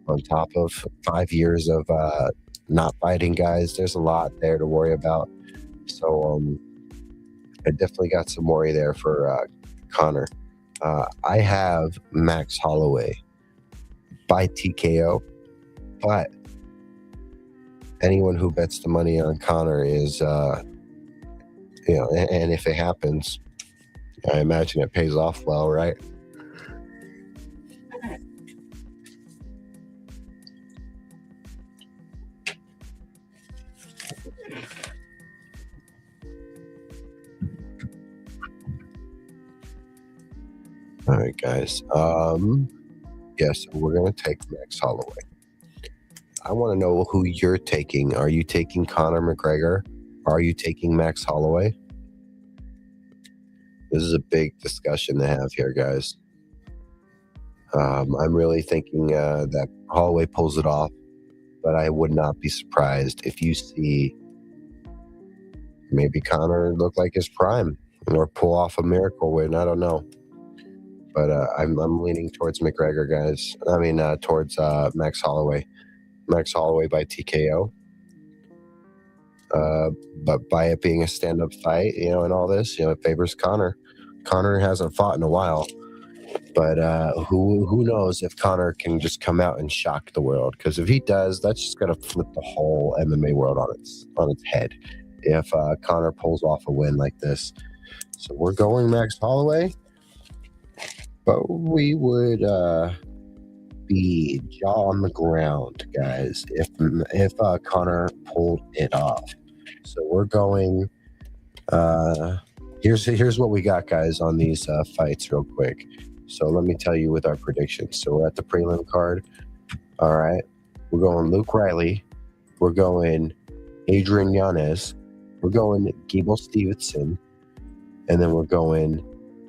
on top of 5 years of not fighting, guys. There's a lot there to worry about. So I definitely got some worry there for Conor. I have Max Holloway by TKO, but anyone who bets the money on Conor is, and if it happens, I imagine it pays off well, right? All right, guys. Yes, we're going to take Max Holloway. I want to know who you're taking. Are you taking Conor McGregor? Are you taking Max Holloway? This is a big discussion to have here, guys. I'm really thinking that Holloway pulls it off, but I would not be surprised if you see maybe Conor look like his prime or pull off a miracle win. I don't know. But I'm leaning towards McGregor, guys. I mean, towards Max Holloway. Max Holloway by TKO. But by it being a stand-up fight, and all this, it favors Conor. Conor hasn't fought in a while, but who knows if Conor can just come out and shock the world? Because if he does, that's just gonna flip the whole MMA world on its head. If Conor pulls off a win like this, so we're going Max Holloway. But we would be jaw on the ground, guys, if Conor pulled it off. So we're going. Here's what we got, guys, on these fights, real quick. So let me tell you with our predictions. So we're at the prelim card. All right, we're going Luke Riley. We're going Adrian Yanez. We're going Gable Stevenson, and then we're going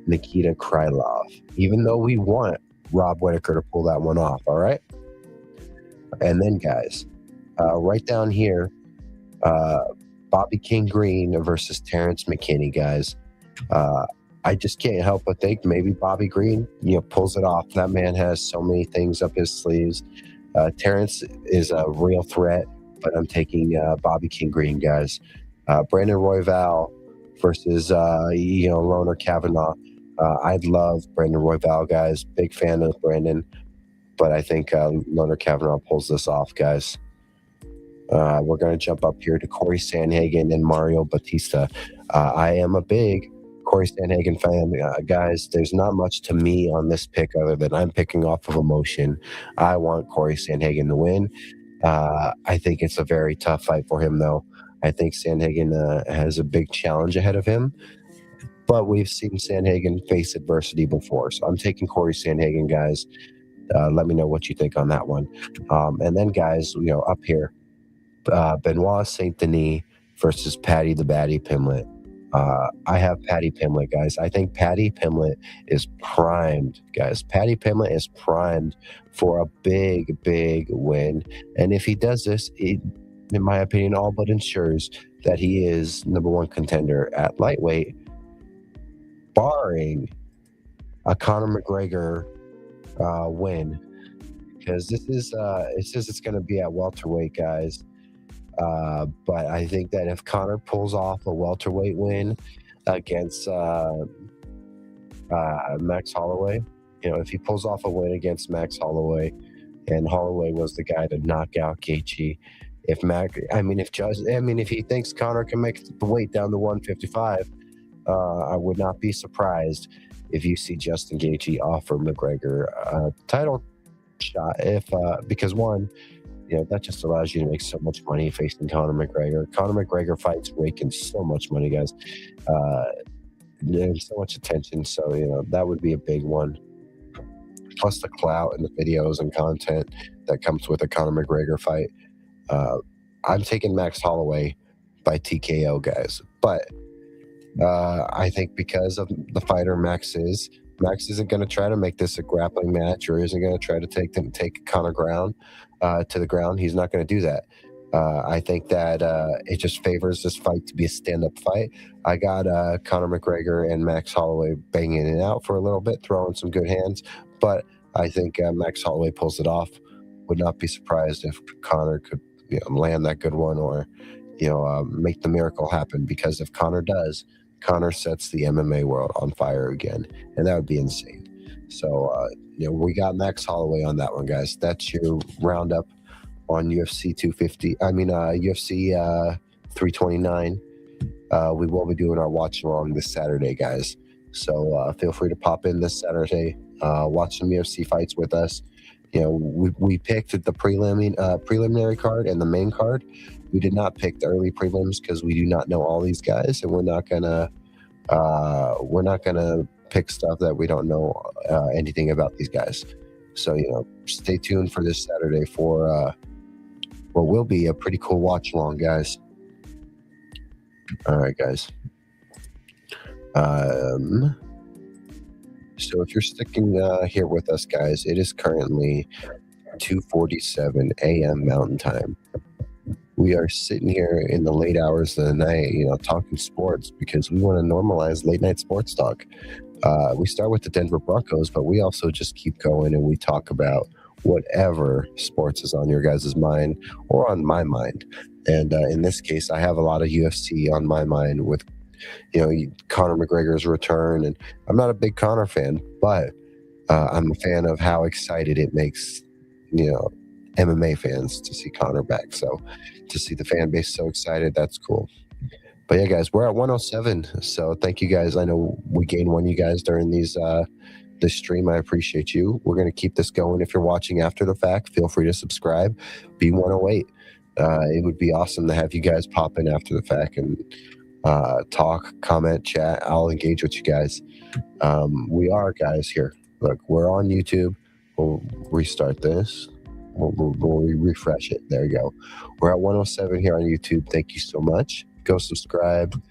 Nikita Krylov. Even though we want Rob Whittaker to pull that one off. All right. And then, guys, right down here, Bobby King Green versus Terrence McKinney, guys. I just can't help but think maybe Bobby Green, pulls it off. That man has so many things up his sleeves. Terrence is a real threat, but I'm taking Bobby King Green, guys. Brandon Royval versus Loner Kavanaugh. I'd love Brandon Royval, guys. Big fan of Brandon, but I think Loner Kavanaugh pulls this off, guys. We're going to jump up here to Corey Sandhagen and Mario Batista. I am a big Corey Sandhagen fan. Guys, there's not much to me on this pick other than I'm picking off of emotion. I want Corey Sandhagen to win. I think it's a very tough fight for him, though. I think Sandhagen has a big challenge ahead of him, but we've seen Sandhagen face adversity before. So I'm taking Corey Sandhagen, guys. Let me know what you think on that one. And then, guys, up here, Benoit Saint Denis versus Patty the Batty Pimlet. I have Patty Pimlet, guys. I think Patty Pimlet is primed, guys. Patty Pimlet is primed for a big, big win. And if he does this, it, in my opinion, all but ensures that he is number one contender at lightweight, barring a Conor McGregor win. Because this is it's going to be at welterweight, guys. But I think that if Conor pulls off a welterweight win against Max Holloway, if he pulls off a win against Max Holloway, and Holloway was the guy to knock out Gaethje, if he thinks Conor can make the weight down to 155, I would not be surprised if you see Justin Gaethje offer McGregor a title shot. Because one, that just allows you to make so much money facing Conor McGregor. Conor McGregor fights raking so much money, guys. There's so much attention, so that would be a big one. Plus the clout and the videos and content that comes with a Conor McGregor fight. I'm taking Max Holloway by TKO, guys. But I think because of the fighter Max isn't going to try to make this a grappling match, or isn't going to try to take Conor to the ground. He's not going to do that. I think that it just favors this fight to be a stand-up fight. I got Conor McGregor and Max Holloway banging it out for a little bit, throwing some good hands, but I think Max Holloway pulls it off. Would not be surprised if Conor could land that good one, or make the miracle happen, because if Conor does, Conor sets the MMA world on fire again, and that would be insane. So, we got Max Holloway on that one, guys. That's your roundup on UFC 250. UFC 329. We will be doing our watch along this Saturday, guys. So feel free to pop in this Saturday, watch some UFC fights with us. We picked the preliminary card and the main card. We did not pick the early prelims because we do not know all these guys, and we're not gonna pick stuff that we don't know anything about these guys. So stay tuned for this Saturday for what will be a pretty cool watch along, guys. All right, guys. So if you're sticking here with us, guys, it is currently 2:47 a.m. Mountain Time. We are sitting here in the late hours of the night, talking sports, because we want to normalize late night sports talk. We start with the Denver Broncos, but we also just keep going and we talk about whatever sports is on your guys' mind or on my mind. And in this case, I have a lot of UFC on my mind with, Conor McGregor's return. And I'm not a big Conor fan, but I'm a fan of how excited it makes, MMA fans to see Conor back. So to see the fan base so excited, that's cool. But yeah, guys, we're at 107. So thank you guys. I know we gained one of you guys during this stream. I appreciate you. We're going to keep this going. If you're watching after the fact, feel free to subscribe. B108. It would be awesome to have you guys pop in after the fact and talk, comment, chat. I'll engage with you guys. We are, guys, here. Look, we're on YouTube. We'll restart this. We'll refresh it. There you go. We're at 107 here on YouTube. Thank you so much. Go subscribe.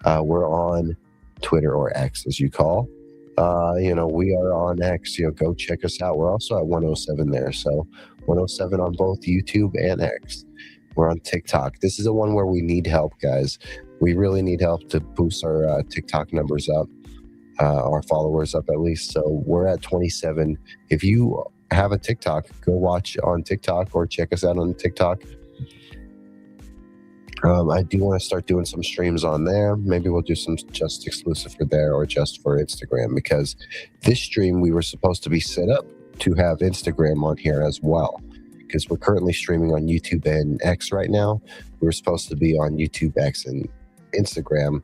We're on Twitter, or X as you call. We are on X. Go check us out. We're also at 107 there. So 107 on both YouTube and X. We're on TikTok. This is the one where we need help, guys. We really need help to boost our TikTok numbers up, our followers up at least. So we're at 27. If you have a TikTok, go watch on TikTok or check us out on TikTok. I do want to start doing some streams on there. Maybe we'll do some just exclusive for there or just for Instagram, because this stream we were supposed to be set up to have Instagram on here as well, because we're currently streaming on YouTube and X right now. We were supposed to be on YouTube, X, and Instagram,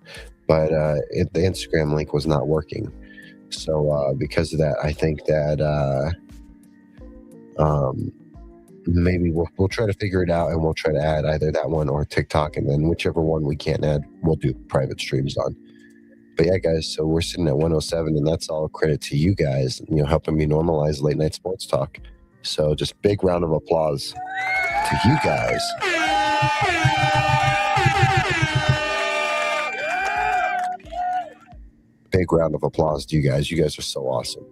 but the Instagram link was not working. So because of that, I think that maybe we'll try to figure it out, and we'll try to add either that one or TikTok, and then whichever one we can't add, we'll do private streams on. But yeah, guys, so we're sitting at 107, and that's all credit to you guys, helping me normalize late night sports talk. So just big round of applause to you guys. Big round of applause to you guys. You guys are so awesome.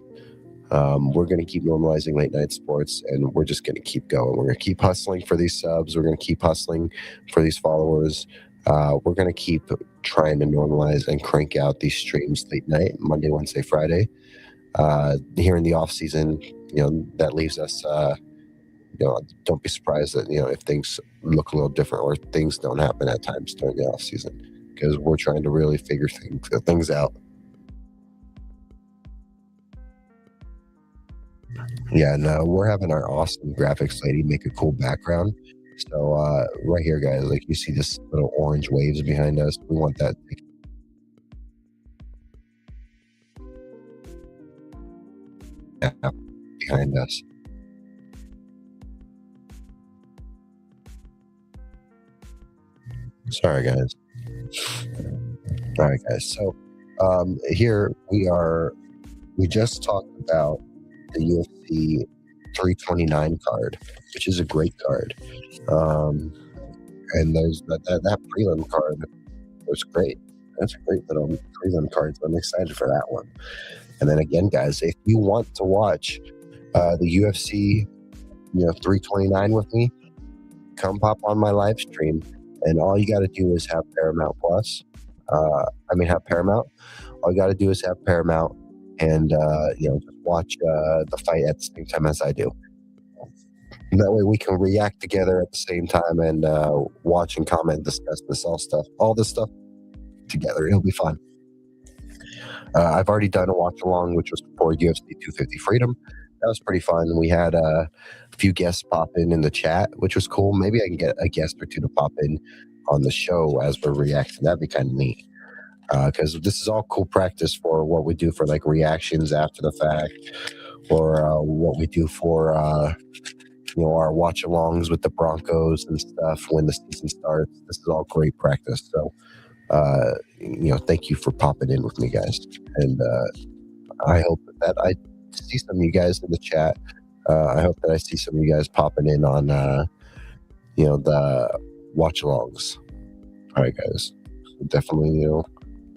We're going to keep normalizing late night sports, and we're just going to keep going. We're going to keep hustling for these subs. We're going to keep hustling for these followers. We're going to keep trying to normalize and crank out these streams late night, Monday, Wednesday, Friday. Here in the off season, that leaves us, don't be surprised that, if things look a little different or things don't happen at times during the off season, because we're trying to really figure things out. Yeah, no, we're having our awesome graphics lady make a cool background. So right here, guys, like you see this little orange waves behind us. We want that behind us. Sorry, guys. All right, guys. So here we just talked about the UFC 329 card, which is a great card. And there's that prelim card was great. That's a great little prelim card. So I'm excited for that one. And then again, guys, if you want to watch the UFC 329 with me, come pop on my live stream. And all you got to do is have Paramount Plus. Have Paramount. All you got to do is have Paramount, and just watch the fight at the same time as I do. And that way we can react together at the same time and watch and comment, discuss all this stuff together. It'll be fun. I've already done a watch along, which was for UFC 250 Freedom. That was pretty fun. We had a few guests pop in the chat, which was cool. Maybe I can get a guest or two to pop in on the show as we're reacting. That'd be kind of neat, because this is all cool practice for what we do for like reactions after the fact, or what we do for our watch alongs with the Broncos and stuff when the season starts. This is all great practice. So thank you for popping in with me, guys, and I hope that I see some of you guys in the chat. I hope that I see some of you guys popping in on the watch alongs. All right, guys, so definitely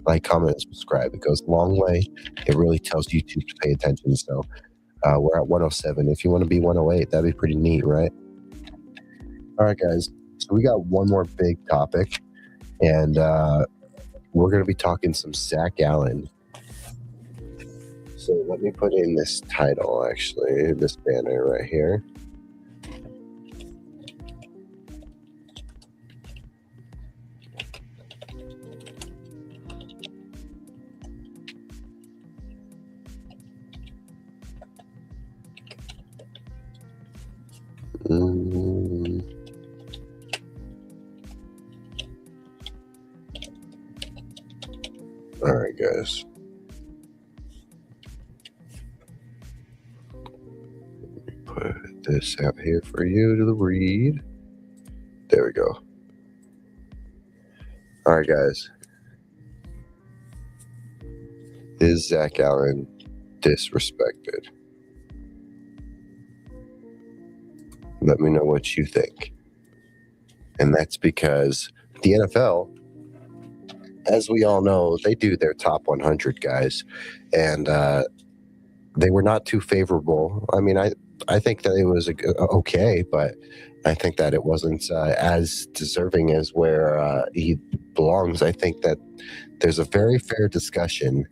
like, comment, and subscribe. It goes a long way. It really tells YouTube to pay attention. So we're at 107. If you want to be 108, that'd be pretty neat, right? All right, guys, so we got one more big topic, and we're going to be talking some Zach Allen. So let me put in this title, actually, this banner right here. All right, guys. Put this out here for you to read. There we go. All right, guys. Is Zach Allen disrespected? Let me know what you think. And that's because the NFL as we all know, they do their top 100 guys, and they were not too favorable. I mean, I think that it was okay, but I think that it wasn't as deserving as where he belongs. I think that there's a very fair discussion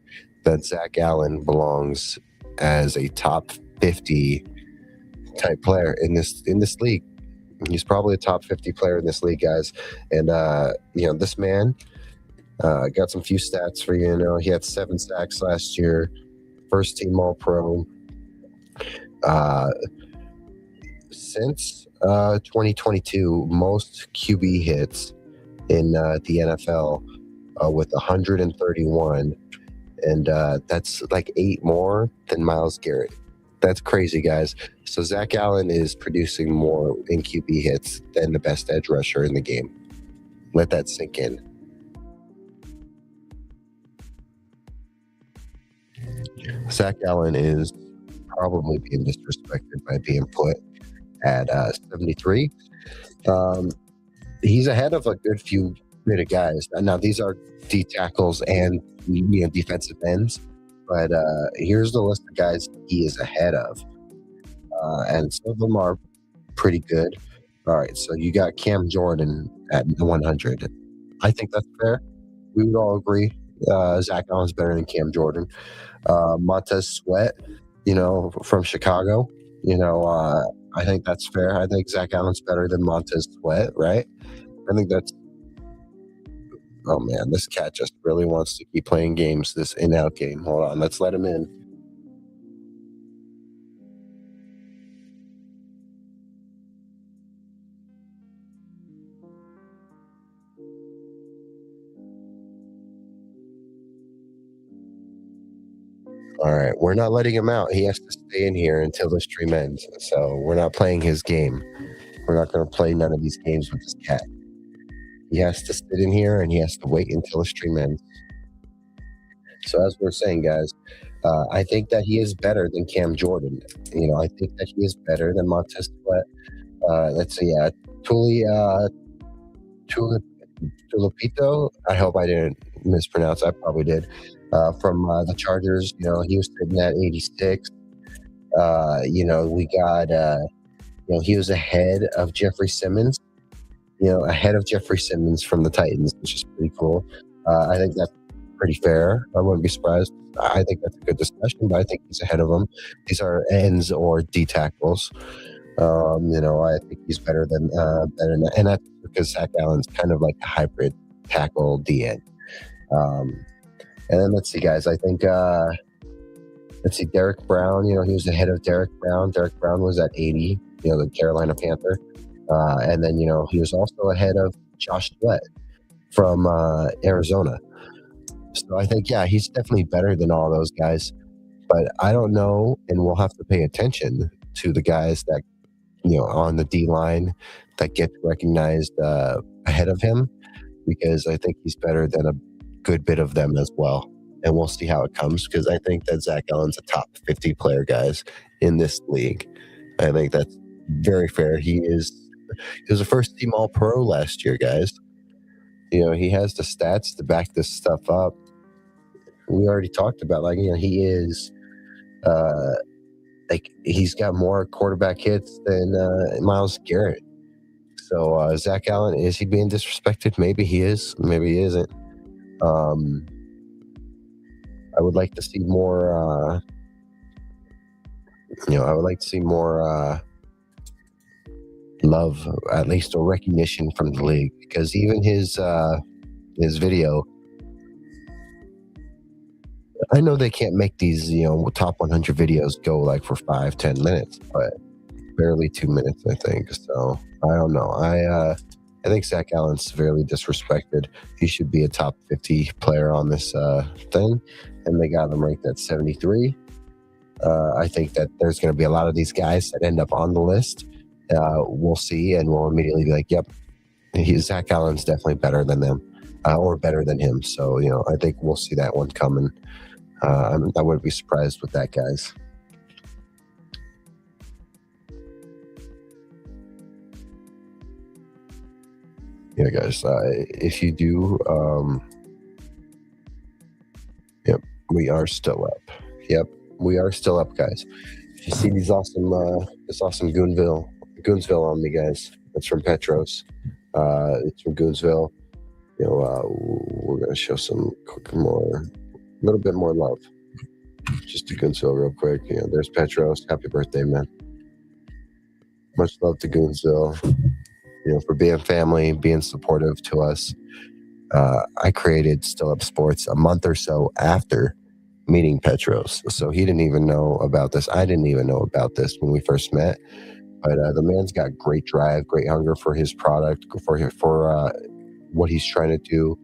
that Zach Allen belongs as a top 50 type player in this league. He's probably a top 50 player in this league, guys. And this man got some few stats for you. You know, he had 7 sacks last year, first team All Pro. Since 2022, most QB hits in the NFL with 131, and that's like 8 more than Myles Garrett. That's crazy, guys. So Zach Allen is producing more in QB hits than the best edge rusher in the game. Let that sink in. Zach Allen is probably being disrespected by being put at 73. He's ahead of a good few bit of guys. Now these are D tackles and defensive ends, but here's the list of guys he is ahead of, and some of them are pretty good. All right, so you got Cam Jordan at 100. I think that's fair. We would all agree. Zach Allen's better than Cam Jordan. Montez Sweat, from Chicago. I think that's fair. I think Zach Allen's better than Montez Sweat, right? I think that's. Oh man, this cat just really wants to keep playing games. This in-out game. Hold on, let's let him in. All right, we're not letting him out. He has to stay in here until the stream ends. So we're not playing his game. We're not going to play none of these games with this cat. He has to sit in here and he has to wait until the stream ends. So as we're saying, guys, I think that he is better than Cam Jordan. I think that he is better than Montez Sweat. Let's see, Tulipito. I hope I didn't mispronounce. I probably did. From the Chargers, he was sitting at 86. We got, he was ahead of Jeffrey Simmons. Ahead of Jeffrey Simmons from the Titans, which is pretty cool. I think that's pretty fair. I wouldn't be surprised. I think that's a good discussion, but I think he's ahead of them. These are ends or D tackles. I think he's better than and that's because Zach Allen's kind of like a hybrid tackle D end. And then let's see, guys. I think Derek Brown. He was ahead of Derek Brown. Derek Brown was at 80. The Carolina Panther. And then he was also ahead of Josh Sweat from Arizona. So I think he's definitely better than all those guys. But I don't know, and we'll have to pay attention to the guys that on the D line that get recognized ahead of him, because I think he's better than a good bit of them as well. And we'll see how it comes, because I think that Zach Allen's a top 50 player, guys, in this league. I think that's very fair. He was a first team All Pro last year, guys. He has the stats to back this stuff up. We already talked about, he is he's got more quarterback hits than Myles Garrett. So Zach Allen, is he being disrespected? Maybe he is. Maybe he isn't. I would like to see more. I would like to see more love, at least, or recognition from the league, because even his video. I know they can't make these, top 100 videos go for 5-10 minutes, but barely 2 minutes, I think. So I don't know. I think Zach Allen's severely disrespected. He should be a top 50 player on this thing, and they got him ranked at 73. I think that there's going to be a lot of these guys that end up on the list. We'll see, and we'll immediately be like, yep, Zach Allen's definitely better than them, or better than him. So, I think we'll see that one coming. I wouldn't be surprised with that, guys. Yeah, guys, if you do We are still up. Yep, we are still up, guys. You see these awesome, this awesome Goonsville on me, guys. That's from Petros. It's from Goonsville. We're gonna show some a little bit more love. Just to Goonsville real quick. There's Petros. Happy birthday, man. Much love to Goonsville. For being family, being supportive to us. I created Still Up Sports a month or so after meeting Petros, so he didn't even know about this. I didn't even know about this when we first met. But the man's got great drive, great hunger for his product, for what he's trying to do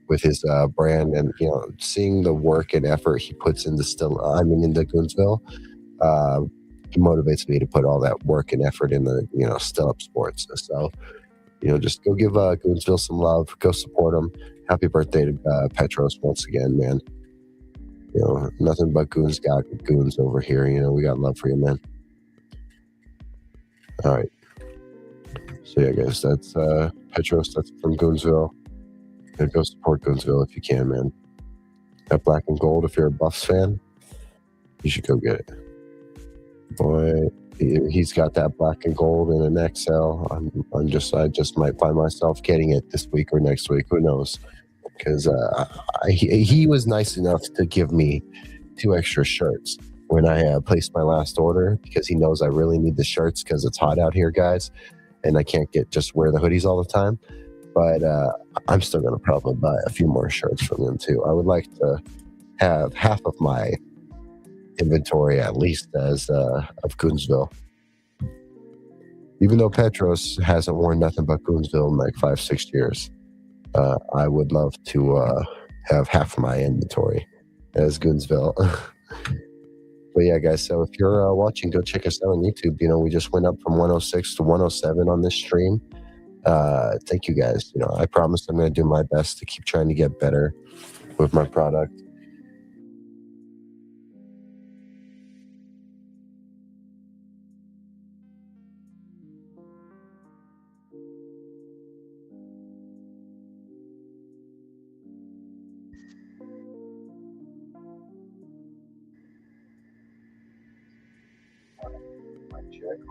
with his brand, and seeing the work and effort he puts into into Goonsville, motivates me to put all that work and effort in the Still Up Sports. So just go give Goonsville some love, go support him. Happy birthday to Petros once again, man. Nothing but goons got goons over here. We got love for you, man. All right. So yeah, guys, that's Petros. That's from Goonsville. Go support Goonsville if you can, man. That black and gold, if you're a Buffs fan, you should go get it. Boy, he's got that black and gold in an XL. I just might find myself getting it this week or next week. Who knows? Because he was nice enough to give me 2 extra shirts when I placed my last order, because he knows I really need the shirts because it's hot out here, guys, and I can't just wear the hoodies all the time. But I'm still going to probably buy a few more shirts from him too. I would like to have half of my inventory at least as of Goonsville. Even though Petros hasn't worn nothing but Goonsville in like 5-6 years, I would love to have half my inventory as Goonsville. But yeah, guys, so if you're watching, go check us out on YouTube. We just went up from 106 to 107 on this stream. Thank you, guys. I promise I'm going to do my best to keep trying to get better with my product.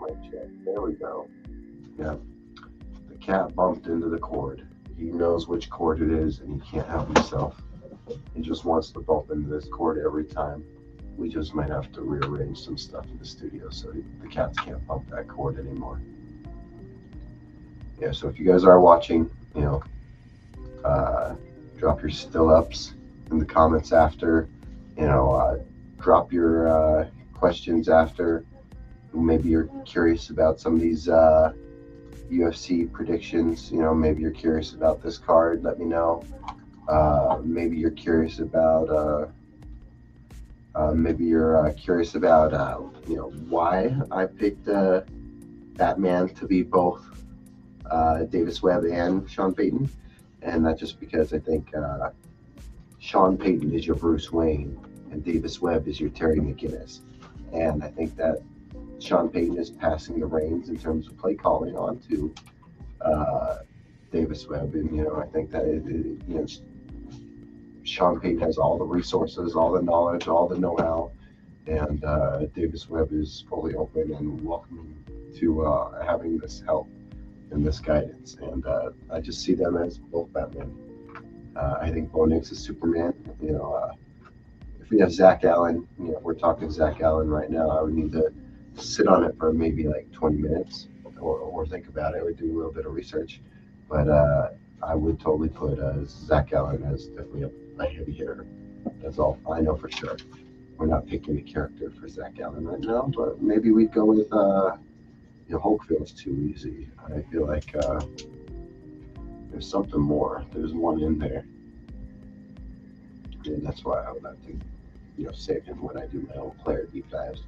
Mic check. There we go. Yeah. The cat bumped into the cord. He knows which cord it is, and he can't help himself. He just wants to bump into this cord every time. We just might have to rearrange some stuff in the studio so the cats can't bump that cord anymore. Yeah, so if you guys are watching, drop your still ups in the comments after. Drop your questions after. Maybe you're curious about some of these UFC predictions. Maybe you're curious about this card. Let me know. Maybe you're curious about. Why I picked Batman to be both Davis Webb and Sean Payton, and that's just because I think Sean Payton is your Bruce Wayne and Davis Webb is your Terry McGinnis, and I think that Sean Payton is passing the reins in terms of play calling on to Davis Webb, and I think that Sean Payton has all the resources, all the knowledge, all the know-how, and Davis Webb is fully open and welcoming to having this help and this guidance, and I just see them as both Batman. I think Bo Nix is Superman. If we have Zach Allen, if we're talking Zach Allen right now, I would need to sit on it for maybe like 20 minutes or think about it or do a little bit of research. But I would totally put Zach Allen as definitely a heavy hitter. That's all I know for sure. We're not picking a character for Zach Allen right now, but maybe we'd go with Hulk feels too easy. I feel like there's something more. There's one in there. And that's why I would like to save him when I do my own player deep dives.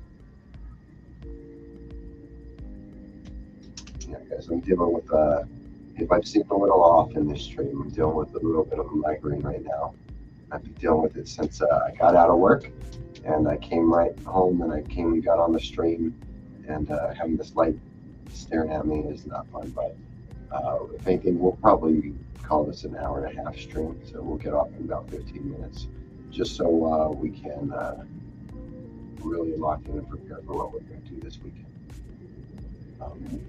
Yeah, guys, I'm dealing with, if I've seemed a little off in this stream, I'm dealing with a little bit of a migraine right now. I've been dealing with it since I got out of work, and I came right home, and I got on the stream, and having this light staring at me is not fun, but if anything, we'll probably call this an hour and a half stream, so we'll get off in about 15 minutes. just so we can really lock in and prepare for what we're going to do this weekend.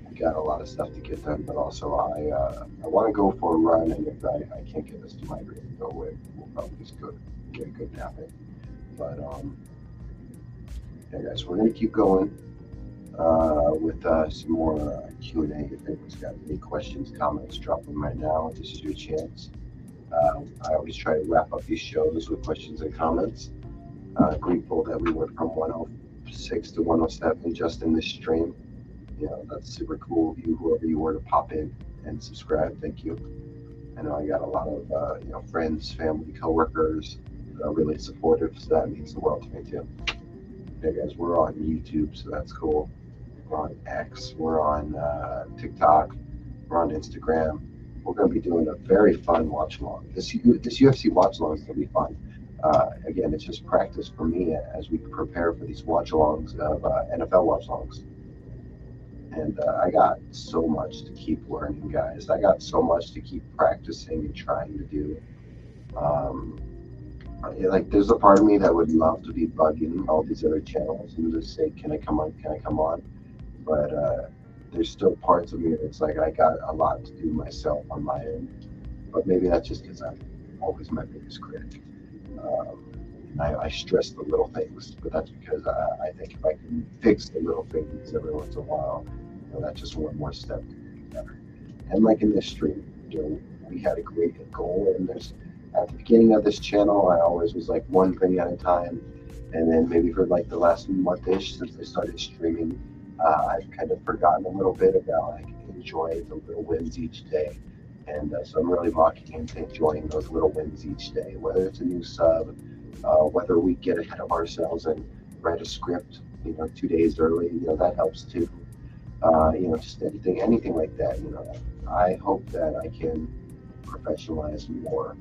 We got a lot of stuff to get done, but also I want to go for a run, and if I can't get us to migrate and go away, we'll probably just go get a good nap in. But yeah, guys, we're going to keep going with some more Q&A. If anyone's got any questions, comments, drop them right now. This is your chance. I always try to wrap up these shows with questions and comments. Grateful that we went from 106 to 107 just in this stream. That's super cool of you, whoever you were, to pop in and subscribe. Thank you. I know I got a lot of friends, family, coworkers that are really supportive, so that means the world to me too. Hey guys, we're on YouTube, so that's cool. We're on X, we're on TikTok, we're on Instagram. We're going to be doing a very fun watch along. This UFC watch along is going to be fun. Again, it's just practice for me as we prepare for these watch alongs of NFL watch alongs. And I got so much to keep learning, guys. I got so much to keep practicing and trying to do. There's a part of me that would love to be bugging all these other channels and just say, can I come on? Can I come on? But there's still parts of me that's like, I got a lot to do myself on my end. But maybe that's just because I'm always my biggest critic. And I stress the little things, but that's because I think if I can fix the little things every once in a while, that's just one more step to get better. And like in this stream, we had a great goal, and at the beginning of this channel, I always was like one thing at a time, and then maybe for like the last month-ish since I started streaming, I've kind of forgotten a little bit about like enjoying the little wins each day. And so I'm really locking into enjoying those little wins each day, whether it's a new sub, whether we get ahead of ourselves and write a script, 2 days early, that helps too. Just anything like that. I hope that I can professionalize more,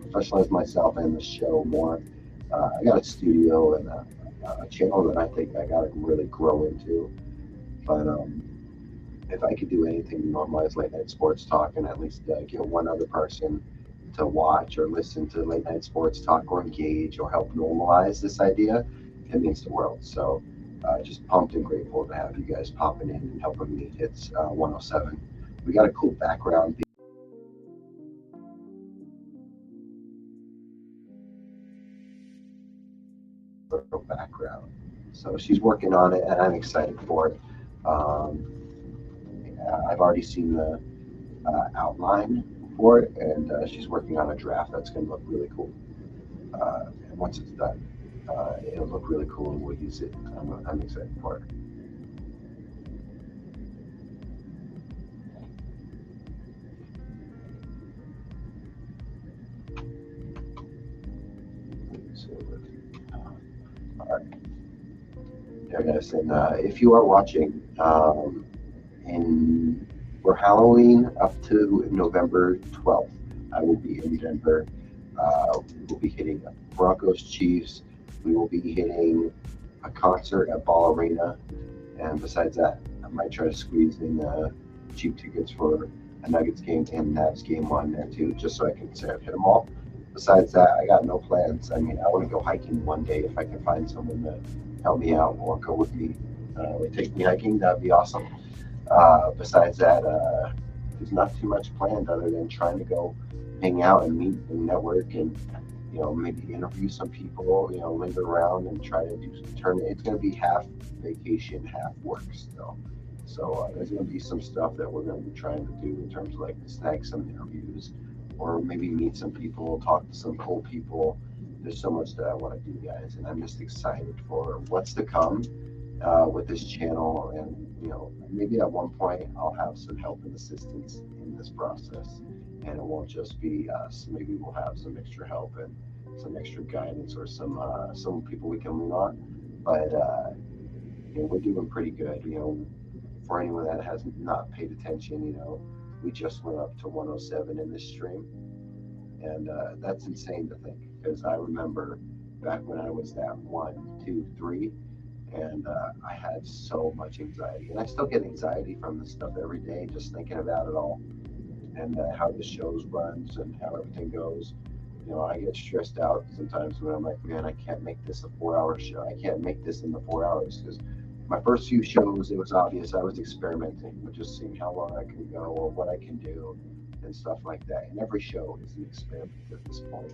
professionalize myself and the show more. I got a studio and a channel that I think I got to really grow into. But if I could do anything to normalize late night sports talk and at least get one other person to watch or listen to late night sports talk or engage or help normalize this idea, it means the world. So just pumped and grateful to have you guys popping in and helping me hit 107. We got a cool background. Background. So she's working on it, and I'm excited for it. I've already seen the outline for it, and she's working on a draft that's going to look really cool. And once it's done, it'll look really cool, and we'll use it. I'm excited for it. All right. Yeah, guys, and if you are watching, for Halloween up to November 12th, I will be in Denver. We will be hitting Broncos Chiefs. We will be hitting a concert at Ball Arena. And besides that, I might try to squeeze in cheap tickets for a Nuggets game and Navs game on there too, just so I can say I've hit them all. Besides that, I got no plans. I mean, I want to go hiking one day if I can find someone to help me out or go with me. Take me hiking, that'd be awesome. Besides that, there's not too much planned other than trying to go hang out and meet and network and maybe interview some people, linger around and try to turn it. It's going to be half vacation, half work still. So there's going to be some stuff that we're going to be trying to do in terms of like snag some interviews or maybe meet some people, talk to some cool people. There's so much that I want to do, guys, and I'm just excited for what's to come with this channel. And maybe at one point I'll have some help and assistance in this process, and it won't just be us. Maybe we'll have some extra help and some extra guidance or some people we can lean on. But we're doing pretty good. For anyone that has not paid attention, we just went up to 107 in this stream, and that's insane to think, because I remember back when I was at 1, 2, 3, and I had so much anxiety, and I still get anxiety from this stuff every day, just thinking about it all, and how the shows runs and how everything goes. I get stressed out sometimes when I'm like, man, I can't make this a 4 hour show. I can't make this in the 4 hours because my first few shows, it was obvious I was experimenting with just seeing how long I can go or what I can do and stuff like that. And every show is an experiment at this point.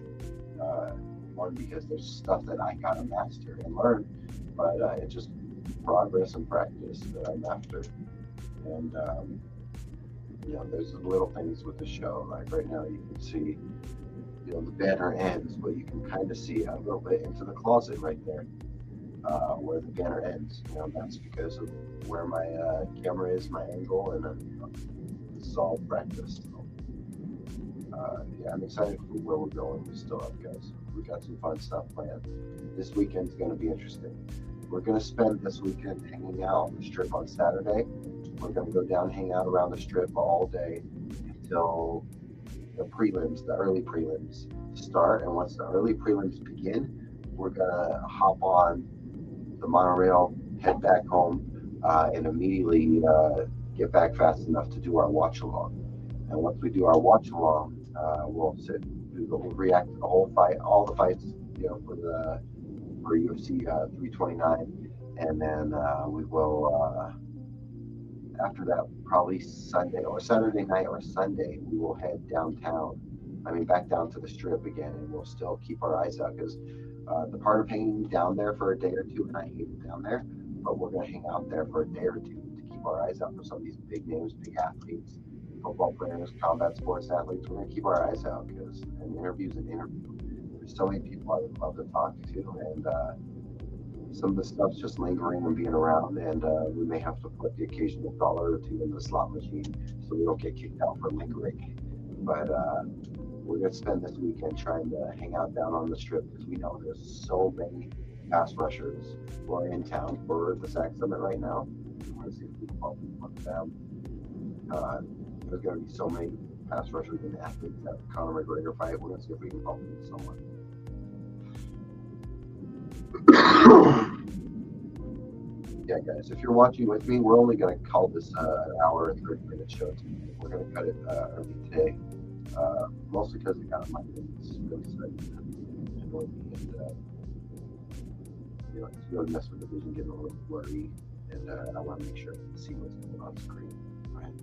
Uh, One, because there's stuff that I gotta master and learn, but it's just progress and practice that I'm after. And there's little things with the show. Like right now, you can see the banner ends, but you can kind of see a little bit into the closet right there, where the banner ends. That's because of where my camera is, my angle, and this is all practice. So, yeah, I'm excited for where we're going. We still have, guys. We got some fun stuff planned. This weekend's going to be interesting. We're going to spend this weekend hanging out on the strip on Saturday. We're going to go down, hang out around the strip all day until the prelims, the early prelims start. And once the early prelims begin, we're gonna hop on the monorail, head back home, and immediately get back fast enough to do our watch along. And once we do our watch along, we'll we'll react to the whole fight, all the fights, for UFC 329, and then we will. After that, probably Sunday or Saturday night or Sunday, we will head downtown. I mean, back down to the strip again, and we'll still keep our eyes out because the part of hanging down there for a day or two, and I hate it down there, but we're going to hang out there for a day or two to keep our eyes out for some of these big names, big athletes, football players, combat sports athletes. We're going to keep our eyes out because an interview is an interview. There's so many people I would love to talk to, and some of the stuff's just lingering and being around, and we may have to put the occasional dollar or two in the slot machine so we don't get kicked out for lingering. But we're going to spend this weekend trying to hang out down on the strip because we know there's so many pass rushers who are in town for the SAC Summit right now. We want to see if we can help them. Uh, there's going to be so many pass rushers and athletes at the Conor McGregor fight. We're going to see if we can help them with someone. Yeah, guys, if you're watching with me, we're only going to call this an hour and 30-minute show today. We're going to cut it early today, mostly because the guy might be really starting to annoy me, and it's really messing with the vision, getting a little blurry, and I want to make sure I can see what's going on screen. Right?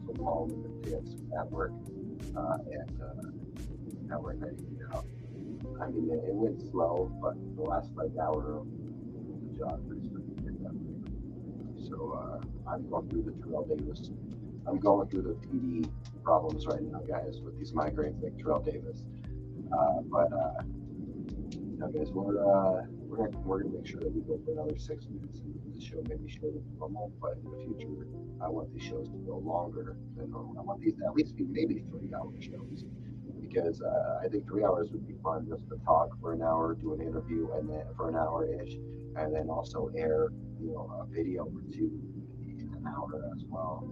So long in the dance at work, and now we're ready to get out. I mean, it went slow, but the last hour of the job is pretty good. So I'm going through the Terrell Davis. I'm going through the PD problems right now, guys, with these migraines like Terrell Davis. But guys, we're gonna make sure that we go for another 6 minutes. The show may be shorter than normal, but in the future, I want these shows to go longer than normal. I want these to at least be maybe 3-hour shows. Because I think 3 hours would be fun just to talk for an hour, do an interview, and then for an hour-ish, and then also air, a video or two in an hour as well.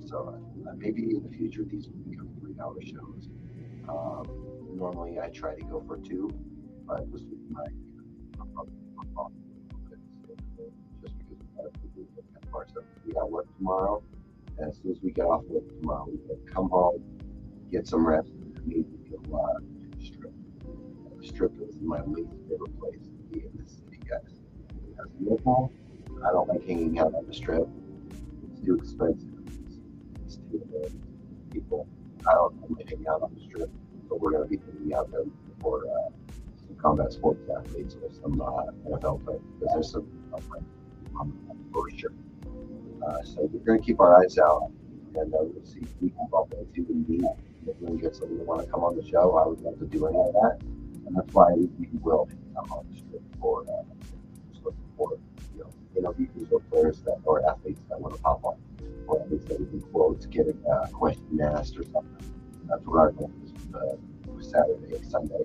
So maybe in the future these will become 3-hour shows. Normally I try to go for 2, but this week I'm probably off just because we got work tomorrow. And as soon as we get off work tomorrow, we can come home, get some rest. Immediately go to the strip. The strip is my least favorite place to be in this city, guys. As a local, I don't like hanging out on the strip. It's too expensive. It's too people. I don't like hanging out on the strip. So we're going to be hanging out there for some combat sports athletes or some NFL players because there's some for sure. So we're going to keep our eyes out and we'll see if we can bump into and meet. If we get someone to want to come on the show, I would love to do any of that, and that's why we will come on the strip for just looking for interviews or players that or athletes that want to pop on, or at least that we can quote, get a question asked or something. That's what our goal is for Saturday and Sunday.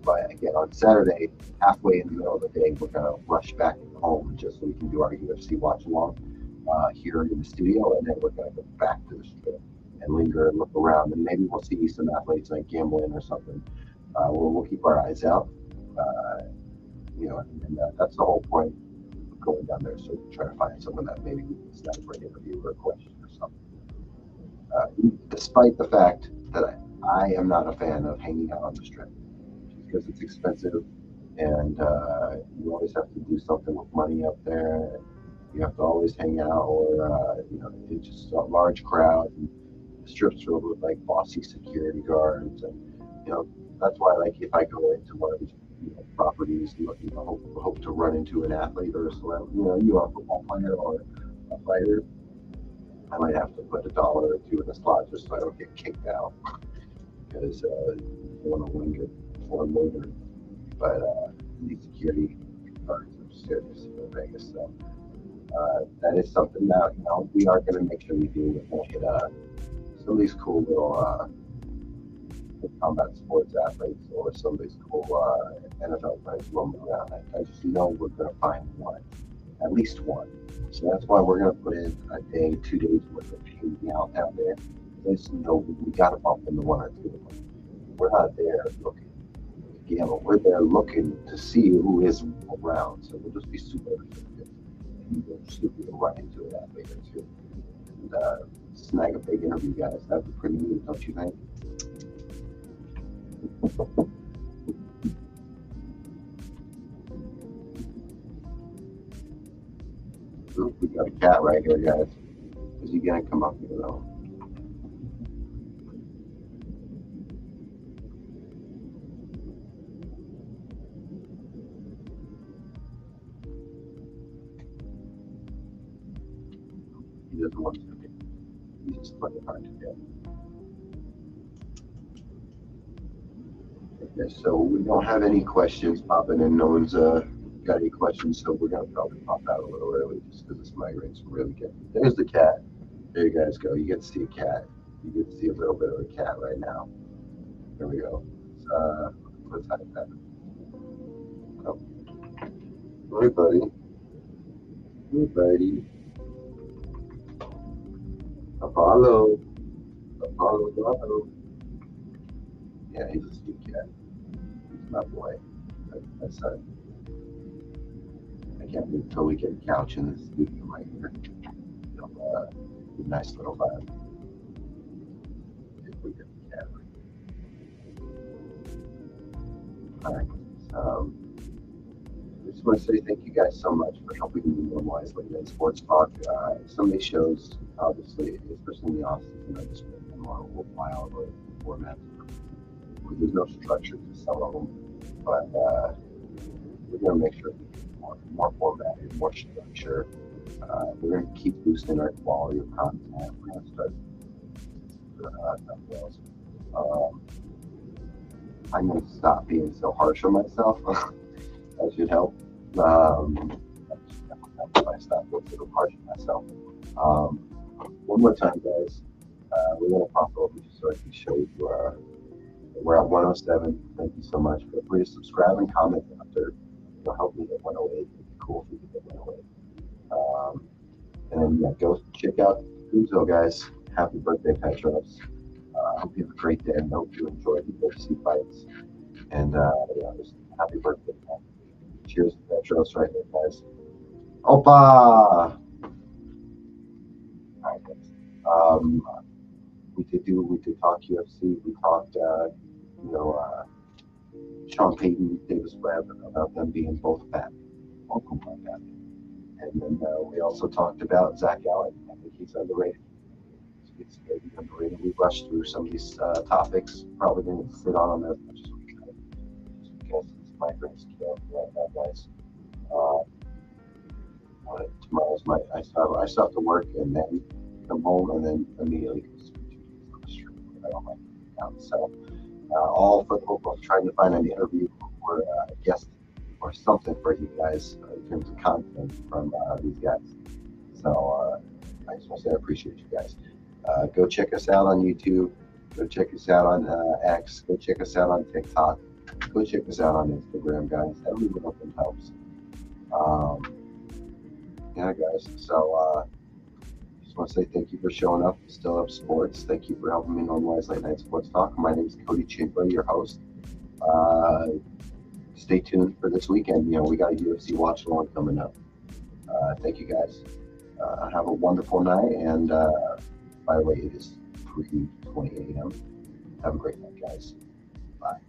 But again, on Saturday, halfway in the middle of the day, we're gonna rush back home just so we can do our UFC watch along here in the studio, and then we're gonna go back to the strip and linger and look around, and maybe we'll see some athletes like gambling or something. We'll keep our eyes out, and that's the whole point of going down there. So try to find someone that maybe we can snap for an interview or a question or something. Despite the fact that I am not a fan of hanging out on the strip because it's expensive, and you always have to do something with money up there. You have to always hang out, or it's just a large crowd. And the strip's filled with like bossy security guards, and you know that's why like if I go into one of these properties, hope to run into an athlete or a celeb, a football player or a fighter, I might have to put $1 or two in the slot just so I don't get kicked out because I want to linger before I'm lingering. But these security guards are serious in Vegas, so that is something that we are going to make sure we do. We're going to hit some of these cool little combat sports athletes or some of these cool NFL players roaming around. I just know we're going to find one, at least one. So that's why we're going to put in a day, 2 days worth of hanging out down there. There's we got to bump into one or two of them. We're not there looking to gamble. We're there looking to see who is around. So we'll just be super effective. And we'll just be right into an athlete or two. And snag a big interview, guys. That'd be pretty neat, don't you think? Ooh, we got a cat right here, guys. Is he gonna come up here though? He doesn't want to. He's just playing hard to get. Okay, so we don't have any questions popping in. No one's got any questions, so we're gonna probably pop out a little early just because this migrate's really good. There's the cat. There you guys go. You get to see a cat. You get to see a little bit of a cat right now. There we go. Let's hide that. Oh. Hey, buddy. Hey, buddy. Apollo. Apollo. Yeah, he's a sweet cat. He's my boy. That's I can't wait until we get a couch in the studio right here. A nice little vibe. If we get the cat right. All right. I just want to say thank you guys so much for helping me normalize late night sports talk. Some of these shows, obviously, especially in the off season, I just make them more wild or formats. There's no structure to some of them, but we're going to make sure we get more formatted, more structure. We're going to keep boosting our quality of content. We're going to start I'm going to stop being so harsh on myself. That should help. I stop being so harsh on myself. One more time, guys. We're going to pop over just so I can show you. We're at 107. Thank you so much. Feel free to subscribe and comment after. It'll help me get 108. It'd be cool if we could get 108. And then go check out Uzo, guys. Happy birthday, Petros. I hope you have a great day and hope you enjoy the UFC fights. And just happy birthday, man. Cheers to Petros right here, guys. Opa! All right, guys. We did talk UFC. We talked, Sean Payton, Davis Webb, about them being both back. Welcome back. And then we also talked about Zach Allen. I think he's underrated. It's maybe underrated. We rushed through some of these topics. Probably didn't sit on them as much as we could, just because it's migraines killing me right now, guys. Tomorrow's I still have to work and then come home and then immediately go on the street. I don't like it out. So all for the hope of trying to find an interview or a guest or something for you guys in terms of content from these guys. So I just want to say I appreciate you guys. Go check us out on YouTube. Go check us out on X. Go check us out on TikTok. Go check us out on Instagram, guys. Every little thing helps. Yeah, guys. So just want to say thank you for showing up. Still Up Sports. Thank you for helping me normalize late night sports talk. My name is Cody Chigler, your host. Stay tuned for this weekend. We got a UFC watch along coming up. Thank you, guys. Have a wonderful night. And by the way, it is 3:20 a.m. Have a great night, guys. Bye.